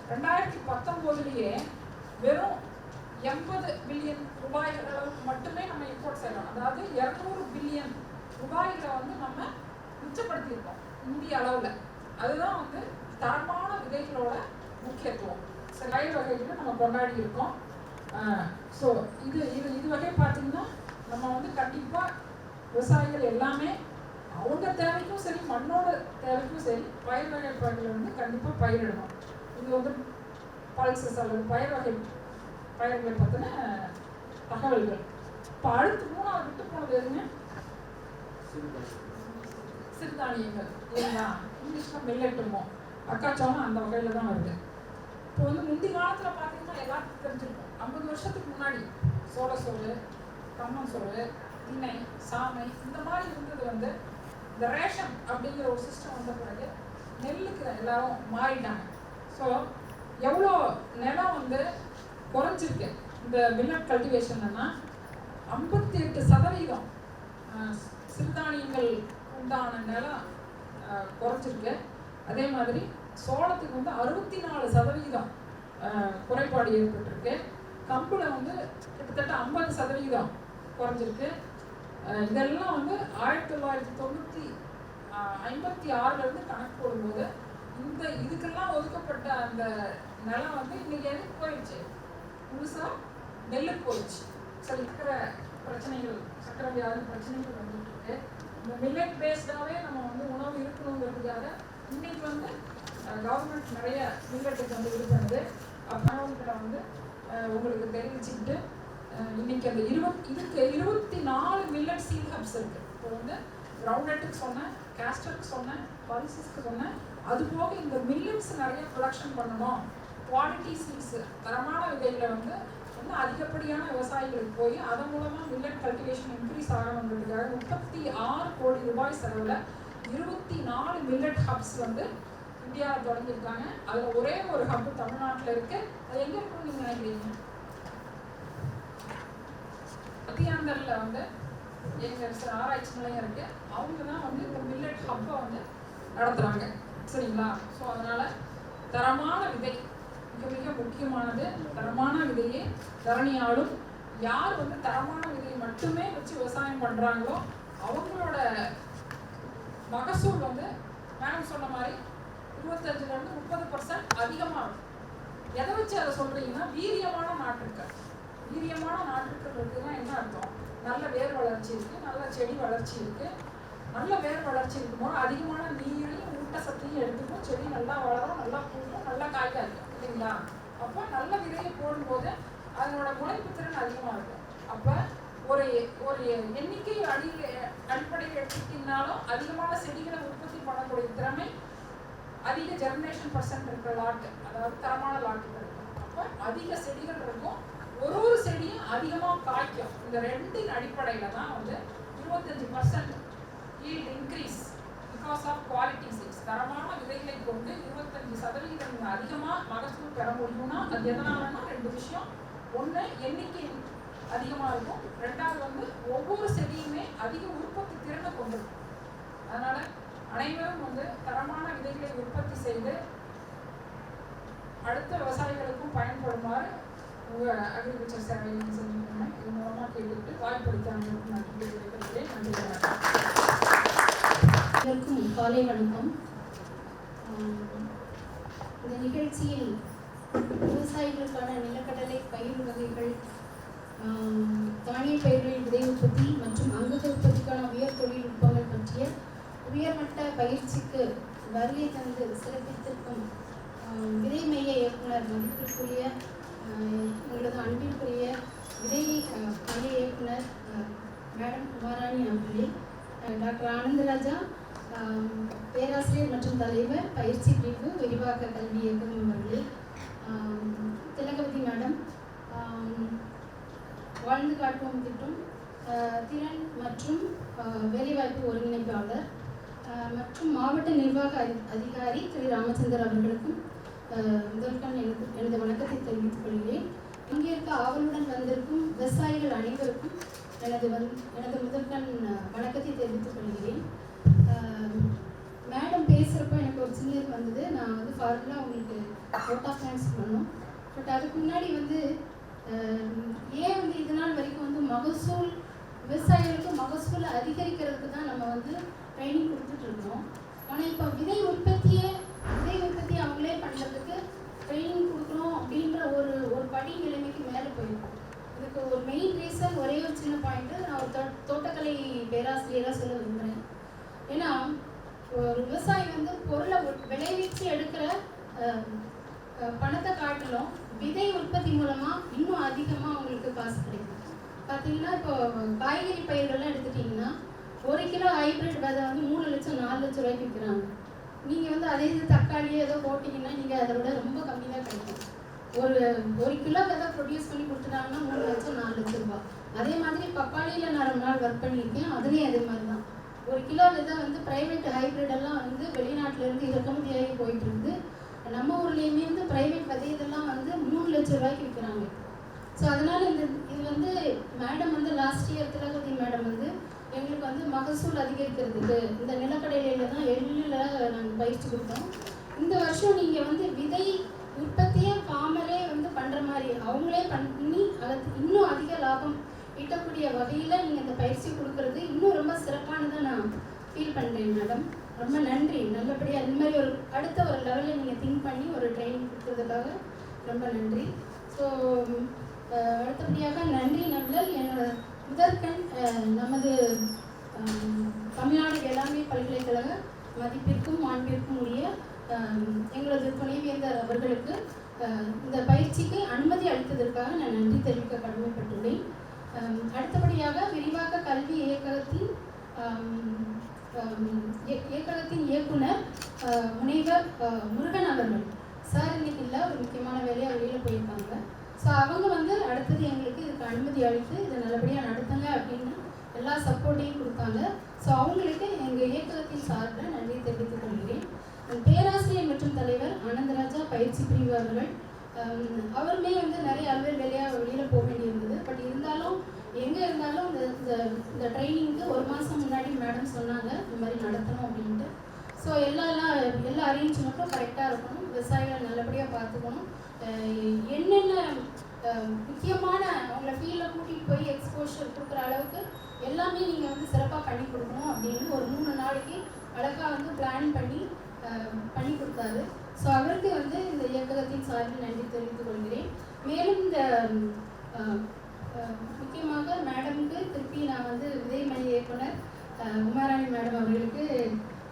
S5: 2019 வெறும் 80 பில்லியன் ரூபாய்கள் அளவுக்கு மட்டுமே நம்ம இம்போர்ட் செய்யலாம். அதாவது 200 பில்லியன் ரூபாய்களை வந்து நம்ம மிச்சப்படுத்தியிருக்கோம் இந்திய அளவில். அதுதான் வந்து தரமான விதைகளோட முக்கியத்துவம். பயிர் வகைகளை நம்ம கொண்டாடி இருக்கோம். ஸோ இது வகை பார்த்தீங்கன்னா நம்ம வந்து கண்டிப்பாக விவசாயிகள் எல்லாமே அவங்க தேவைக்கும் சரி மண்ணோட தேவைக்கும் சரி பயிர் வகைகளை வந்து கண்டிப்பாக பயிரிடணும். இது வந்து பல்சஸ் அல்லது பயிர்களை பற்றின தகவல்கள். இப்போ அடுத்து 3வது விட்டு போனது எதுங்க? சிறுதானியங்கள் இல்லைங்களா? இங்கிலீஷ்ல மில்லட்டுமோ அக்காச்சோளம் அந்த வகையில் தான் வருது. இப்போ வந்து முந்தி காலத்தில் பார்த்தீங்கன்னா எல்லாத்துக்கும் தெரிஞ்சிருக்கும். 50 வருஷத்துக்கு முன்னாடி சோள கம்மன் சோறு, திணை, சாமை இந்த மாதிரி இருந்தது. வந்து இந்த ரேஷன் அப்படிங்கிற ஒரு சிஸ்டம் வந்த பிறகு நெல்லுக்கு எல்லாரும் மாறிட்டாங்க. ஸோ எவ்வளோ நிலம் வந்து குறைஞ்சிருக்கு இந்த மில்லட் கல்டிவேஷன்னா 58% சிறுதானியங்கள் உண்டான நிலம் குறைஞ்சிருக்கு. அதே மாதிரி சோளத்துக்கு வந்து 64% குறைபாடு ஏற்பட்டிருக்கு. கம்புல வந்து கிட்டத்தட்ட 50% குறைஞ்சிருக்கு. இதெல்லாம் வந்து 1956 இருந்து கணக்கு போடும்போது இதுக்கெல்லாம் ஒதுக்கப்பட்ட அந்த நிலம் வந்து இன்னைக்கு எதுக்கு போயிடுச்சு? முழுசா நெல்லுக்கு போயிடுச்சு. சரி, சக்கரை வியாதி பிரச்சனைகள் வந்துட்டு இருக்கு. இந்த மில்லட் பேஸ்டாவே நம்ம வந்து உணவு இருக்கணுங்கிறதுக்காக இன்னைக்கு வந்து கவர்மெண்ட் நிறைய மில்லட்டுக்கு வந்து இது பண்ணுது. அப்போ வந்து உங்களுக்கு தெரிவிச்சுக்கிட்டு இன்னைக்கு அந்த 24 மில்லட் சீட் ஹப்ஸ் இருக்கு. இப்போ வந்து கிரவுண்ட்நட்டுக்கு சொன்னேன், கேஸ்டருக்கு சொன்னேன், பல்சஸ்க்கு சொன்னேன். அது போக இந்த மில்லட்ஸ் நிறைய ப்ரொடக்ஷன் பண்ணணும், குவாலிட்டி சீட்ஸ் தரமான விதைகளை வந்து இன்னும் அதிகப்படியான விவசாயிகளுக்கு போய் அதன் மூலமா மில்லட் கல்டிவேஷன் இன்க்ரீஸ் ஆகணுங்கிறதுக்காக 36 கோடி ரூபாய் செலவில் 24 மில்லட் ஹப்ஸ் வந்து இந்தியாவில் தொடங்கியிருக்காங்க. அதில் ஒரே ஒரு ஹப் தமிழ்நாட்டில் இருக்கு. அது எங்கே இருக்குன்னு நீங்கள் நினைக்கிறீங்க? மத்தியாந்தரில் வந்து எங்கள் ஆராய்ச்சி நிலையம் இருக்கு. அவங்க தான் வந்து இந்த மில்லட் ஹப்பை வந்து நடத்துகிறாங்க. சரிங்களா? ஸோ அதனால தரமான விதை மிக மிக முக்கியமானது. தரமான விதையை தரணியாலும் யார் வந்து தரமான விதையை மட்டுமே வச்சு விவசாயம் பண்ணுறாங்களோ அவங்களோட மகசூல் வந்து மேடம் சொன்ன மாதிரி 25% 30% அதிகமாக இருக்கும். எதை வச்சு அதை சொல்றீங்கன்னா வீரியமான நாட்டுக்கள். வீரியமான நாட்டுக்கள் இருக்குன்னா என்ன அர்த்தம்? நல்ல வேர் வளர்ச்சி இருக்கு, நல்ல செடி வளர்ச்சி இருக்கு. நல்ல வேர் வளர்ச்சி இருக்கும்போது அதிகமான நீரையும் ஊட்டச்சத்தையும் எடுத்துக்கும், செடி நல்லா வளரும், நல்லா பூக்கும், நல்லா காய்கா இருக்கும் இல்லைங்களா? அப்போ நல்ல விதையை போடும்போது அதனோட முளைப்பு திறன் அதிகமாக இருக்கும். அப்போ ஒரு ஒரு எண்ணிக்கை அடிப்படையில் எடுத்துக்கிட்டீங்கனாலும் அதிகமான செடிகளை உற்பத்தி பண்ணக்கூடிய திறமை, அதிக ஜெர்மினேஷன் பர்சன்ட் இருக்கிற லாட்டு, அதாவது தரமான லாட்டுகள் இருக்கும். அப்போ அதிக செடிகள் இருக்கும், ஒரு செடியும் அதிகமாக காய்க்கும். இந்த ரெண்டின் அடிப்படையில் தான் வந்து 25% yield increase because of quality seeds. தரமான விதைகளை கொண்டு 25% அதிகமாக மகசூல் பெற முடியும்னா அது எதனாலன்னா 2 விஷயம். ஒன்று, எண்ணிக்கை அதிகமாக இருக்கும். 2வது வந்து ஒவ்வொரு செடியுமே அதிக உற்பத்தி திறனை கொண்டிருக்கும். அதனால அனைவரும் வந்து தரமான விதைகளை உற்பத்தி செய்து அடுத்த விவசாயிகளுக்கும் பயன்படுமாறு அக்ரிகல்ச்சர் சேவை செஞ்சுக்கோங்க. இது மூலமாக கேட்டுக்கிட்டு வாய்ப்பளித்த அனைவருக்கும் நன்றி தெரிவிக்கிறேன். நன்றி.
S6: அனைவருக்கும் காலை வணக்கம். இந்த நிகழ்ச்சியில் விவசாயிகளுக்கான நிலக்கடலை பயிர் வகைகள், தானிய பயிர்களின் விதை உற்பத்தி மற்றும் அங்கக உற்பத்திக்கான உயர் தொழில்நுட்பங்கள் பற்றிய உயர்மட்ட பயிற்சிக்கு வருகை தந்து சிறப்பித்திருக்கும் விதை மைய இயக்குனர் மதிப்பிற்குரிய எங்களது அன்பிற்குரிய விதை மைய இயக்குனர் மேடம் குமாராணி அவர்களே, டாக்டர் ஆனந்தராஜா பேராசிரியர் மற்றும் தலைவர் பயிற்சி பிரிவு விரிவாக்க கல்வி இயக்கம் அவர்களே, திலகவதி மேடம், வாழ்ந்து காட்டுவோம் திட்டம் திறன் மற்றும் வேலைவாய்ப்பு ஒருங்கிணைப்பாளர் மற்றும் மாவட்ட நிர்வாக அதிகாரி திரு ராமச்சந்தர் அவர்களுக்கும் முதற்கண் எனது வணக்கத்தை தெரிவித்துக் கொள்கிறேன். இங்கே இருக்க ஆவலுடன் வந்திருக்கும் விவசாயிகள் அனைவருக்கும் எனது முதற்கண் வணக்கத்தை தெரிவித்துக் கொள்கிறேன். மேடம் பேசுகிறப்போ எனக்கு ஒரு சின்ன இது வந்தது. நான் வந்து ஃபார்முலா உங்களுக்கு ஓட் ஆஃப் தேங்க்ஸ் பண்ணணும். பட் அதுக்கு முன்னாடி வந்து ஏன் வந்து இது நாள் வரைக்கும் வந்து மகசூல் விவசாயிகளுக்கு மகசூல் அதிகரிக்கிறதுக்கு தான் நம்ம வந்து ட்ரைனிங் கொடுத்துட்ருக்கோம். ஆனால் இப்போ விதை உற்பத்தி அவங்களே பண்ணுறதுக்கு ட்ரைனிங் கொடுக்கணும் அப்படின்ற ஒரு படி நிலைமைக்கு மேலே போயிருக்கோம். இதுக்கு ஒரு மெயின் ரீசன் ஒரே ஒரு சின்ன பாயிண்ட்டு நான் ஒரு தோட்டக்கலை பேராசிரியராக சொல்ல விரும்புகிறேன். ஏன்னா ஒரு விவசாயி வந்து பொருளை விளைவிச்சு எடுக்கிற பணத்தை காட்டிலும் விதை உற்பத்தி மூலமாக இன்னும் அதிகமாக அவங்களுக்கு காசு கிடைக்கும். பார்த்தீங்கன்னா இப்போ காய்கறி பயிர்கள்லாம் எடுத்துட்டிங்கன்னா 1 கிலோ ஹைப்ரிட் விதை வந்து 3 லட்சம் 4 லட்சம் ரூபாய்க்கு விற்கிறாங்க. நீங்கள் வந்து அதே இது தக்காளியோ ஏதோ போட்டிங்கன்னா நீங்கள் அதை விட ரொம்ப கம்மி தான் கிடைக்கும். ஒரு கிலோ விதை ப்ரொடியூஸ் பண்ணி கொடுத்துட்டாங்கன்னா 3 லட்சம் 4 லட்சம் ரூபாய். அதே மாதிரி பப்பாளியில் நான் ரொம்ப நாள் ஒர்க் பண்ணியிருக்கேன். அதுலேயும் அதே மாதிரி தான் 1 கிலோ விதை வந்து ப்ரைவேட் ஹைப்ரிட் எல்லாம் வந்து வெளிநாட்டிலேருந்து இறக்குமதியாகி போயிட்டு இருக்குது. நம்ம ஊர்லேயுமே வந்து ப்ரைவேட் விதை இதெல்லாம் வந்து 3 லட்சம் ரூபாய்க்கு விற்கிறாங்க. ஸோ அதனால் இது வந்து மேடம் வந்து லாஸ்ட் இயர் திலகவதி மேடம் வந்து எங்களுக்கு வந்து மகசூல் அதிகரிக்கிறதுக்கு இந்த நிலக்கடலையில் தான் எள்ளில் நாங்கள் பயிற்சி கொடுத்தோம். இந்த வருஷம் நீங்கள் வந்து விதை உற்பத்தியை ஃபார்மரே வந்து பண்ணுற மாதிரி அவங்களே பண்ணி அதுக்கு இன்னும் அதிக லாபம் ஈட்டக்கூடிய வகையில் நீங்கள் இந்த பயிற்சி கொடுக்கறது இன்னும் ரொம்ப சிறப்பானதாக நான் ஃபீல் பண்ணுறேன் மேடம். ரொம்ப நன்றி. நல்லபடியாக அது மாதிரி ஒரு அடுத்த ஒரு லெவலில் நீங்கள் திங்க் பண்ணி ஒரு ட்ரைனிங் கொடுக்கறதுக்காக ரொம்ப நன்றி. ஸோ அடுத்தபடியாக நன்றி நல்லல் என்னோட முதற்கண் நமது தமிழ்நாடு வேளாண்மை பல்கலைக்கழக மதிப்பிற்கும் மாண்பிற்கும் உரிய எங்களது துணைவேந்தர் அவர்களுக்கு இந்த பயிற்சிக்கு அனுமதி அளித்ததற்காக நான் நன்றி தெரிவிக்க கடமைப்பட்டுள்ளேன். அடுத்தபடியாக விரிவாக்க கல்வி இயக்ககத்தின் இயக்குனர் முனைவர் முருகன் அவர்கள் சார் இன்னைக்கு இல்லை, ஒரு முக்கியமான வேலையை வெளியில் போயிருக்காங்க. ஸோ அவங்க வந்து அடுத்தது எங்களுக்கு இதுக்கு அனுமதி அளித்து இதை நல்லபடியாக நடத்துங்க அப்படின்னு எல்லா சப்போர்ட்டையும் கொடுத்தாங்க. ஸோ அவங்களுக்கு எங்கள் இயக்ககத்தின் சார்பில் நன்றி தெரிவித்துக் கொள்கிறேன். பேராசிரியர் மற்றும் தலைவர் ஆனந்தராஜா பயிற்சி பிரிவு அவர்கள் அவருமே வந்து நிறைய அலுவல் வேலையாக வெளியில் போக வேண்டியிருந்தது. பட் இருந்தாலும் எங்கே இருந்தாலும் இந்த ட்ரைனிங்க்கு 1 மாதம் முன்னாடி மேடம் சொன்னாங்க இந்த மாதிரி நடத்தணும் அப்படின்ட்டு. ஸோ எல்லா அரேஞ்ச்மெண்ட்டும் கரெக்டாக இருக்கணும், விவசாயிகளை நல்லபடியாக பார்த்துக்கணும், என்னென்ன முக்கியமான அவங்கள ஃபீல்டில் கூட்டிகிட்டு போய் எக்ஸ்போஷர் கொடுக்குற அளவுக்கு எல்லாமே நீங்கள் வந்து சிறப்பாக பண்ணி கொடுக்கணும் அப்படின்னு ஒரு 3 நாளைக்கு அழகாக வந்து பிளான் பண்ணி கொடுத்தாரு. ஸோ அவருக்கு வந்து இந்த இயக்ககத்தின் சார்பில் நன்றி தெரிவித்துக் கொள்கிறேன். மேலும் இந்த முக்கியமாக மேடமுக்கு திருப்பி நான் வந்து விதைமணி இயக்குனர் உமாராணி மேடம் அவர்களுக்கு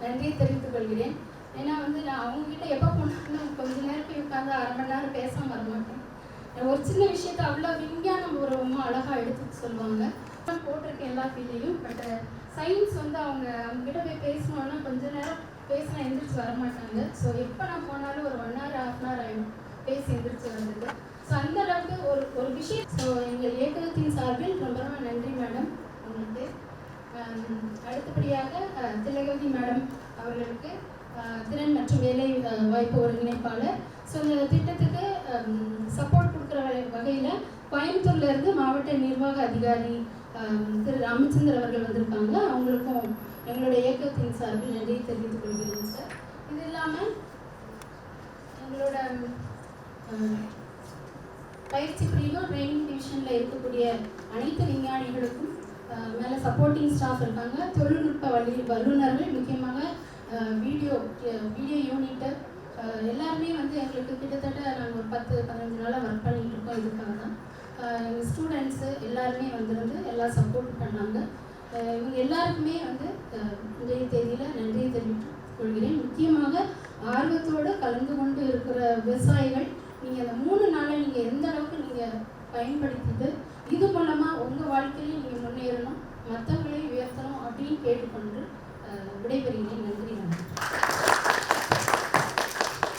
S6: நன்றியை தெரிவித்துக் கொள்கிறேன். ஏன்னா வந்து நான் அவங்ககிட்ட எப்போ போனாலும் கொஞ்ச நேரம் போய் உட்காந்து 1/2 மணி நேரம் பேசாமல் வரமாட்டேன். ஒரு சின்ன விஷயத்தை அவ்வளோ விஞ்ஞானபூர்வமாக அழகாக எடுத்து சொல்லுவாங்க. போட்டிருக்கேன் எல்லா ஃபீல்டையும். பட் சயின்ஸ் வந்து அவங்ககிட்ட போய் பேசணுன்னா கொஞ்ச நேரம் பேசினா எந்திரிச்சு வரமாட்டாங்க. ஸோ எப்போ நான் போனாலும் ஒரு 1 hour 1/2 hour ஆகிடும் பேசி எந்திரிச்சு வர்றதுக்கு. ஸோ அந்த அளவுக்கு ஒரு விஷயம். ஸோ எங்கள் இயக்ககத்தின் சார்பில் ரொம்ப ரொம்ப நன்றி மேடம் உங்களுக்கு. அடுத்தபடியாக திலகவதி மேடம் அவர்களுக்கு திறன் மற்றும் வேலை வாய்ப்பு ஒருங்கிணைப்பாளர். ஸோ இந்த திட்டத்துக்கு சப்போர்ட் கொடுக்குற வகையில் கோயம்புத்தூர்லேருந்து மாவட்ட நிர்வாக அதிகாரி திரு ராமச்சந்தர் அவர்கள் வந்திருக்காங்க. அவங்களுக்கும் எங்களுடைய இயக்கத்தின் சார்பில் நன்றியை தெரிவித்துக் கொள்கிறேன் சார். இது இல்லாமல் எங்களோட பயிற்சி பிரிவு ட்ரைனிங் டிவிஷனில் இருக்கக்கூடிய அனைத்து விஞ்ஞானிகளுக்கும் மேலே சப்போர்ட்டிங் ஸ்டாஃப் இருக்காங்க, தொழில்நுட்ப வல்லுநர்கள், முக்கியமாக வீடியோ யூனிட்டு எல்லாருமே வந்து எங்களுக்கு கிட்டத்தட்ட நாங்கள் ஒரு 10-15 நாளாக ஒர்க் பண்ணிகிட்டு இருக்கோம். இதுக்காக தான் எங்கள் ஸ்டூடெண்ட்ஸு எல்லாருமே வந்துருந்து எல்லாம் சப்போர்ட் பண்ணாங்க. இவங்க எல்லாருக்குமே வந்து இன்றைய தேதியில் நன்றியை தெரிவித்துக் கொள்கிறேன். முக்கியமாக ஆர்வத்தோடு கலந்து கொண்டு இருக்கிற விவசாயிகள், நீங்கள் அந்த 3 நாளை நீங்கள் எந்த அளவுக்கு நீங்கள் பயன்படுத்திட்டு இது மூலமாக உங்கள் வாழ்க்கையிலையும் நீங்கள் முன்னேறணும், மற்றவங்களையும் உயர்த்தணும் அப்படின்னு கேட்டுக்கொண்டு விடைபெறுகிறேன். நன்றி.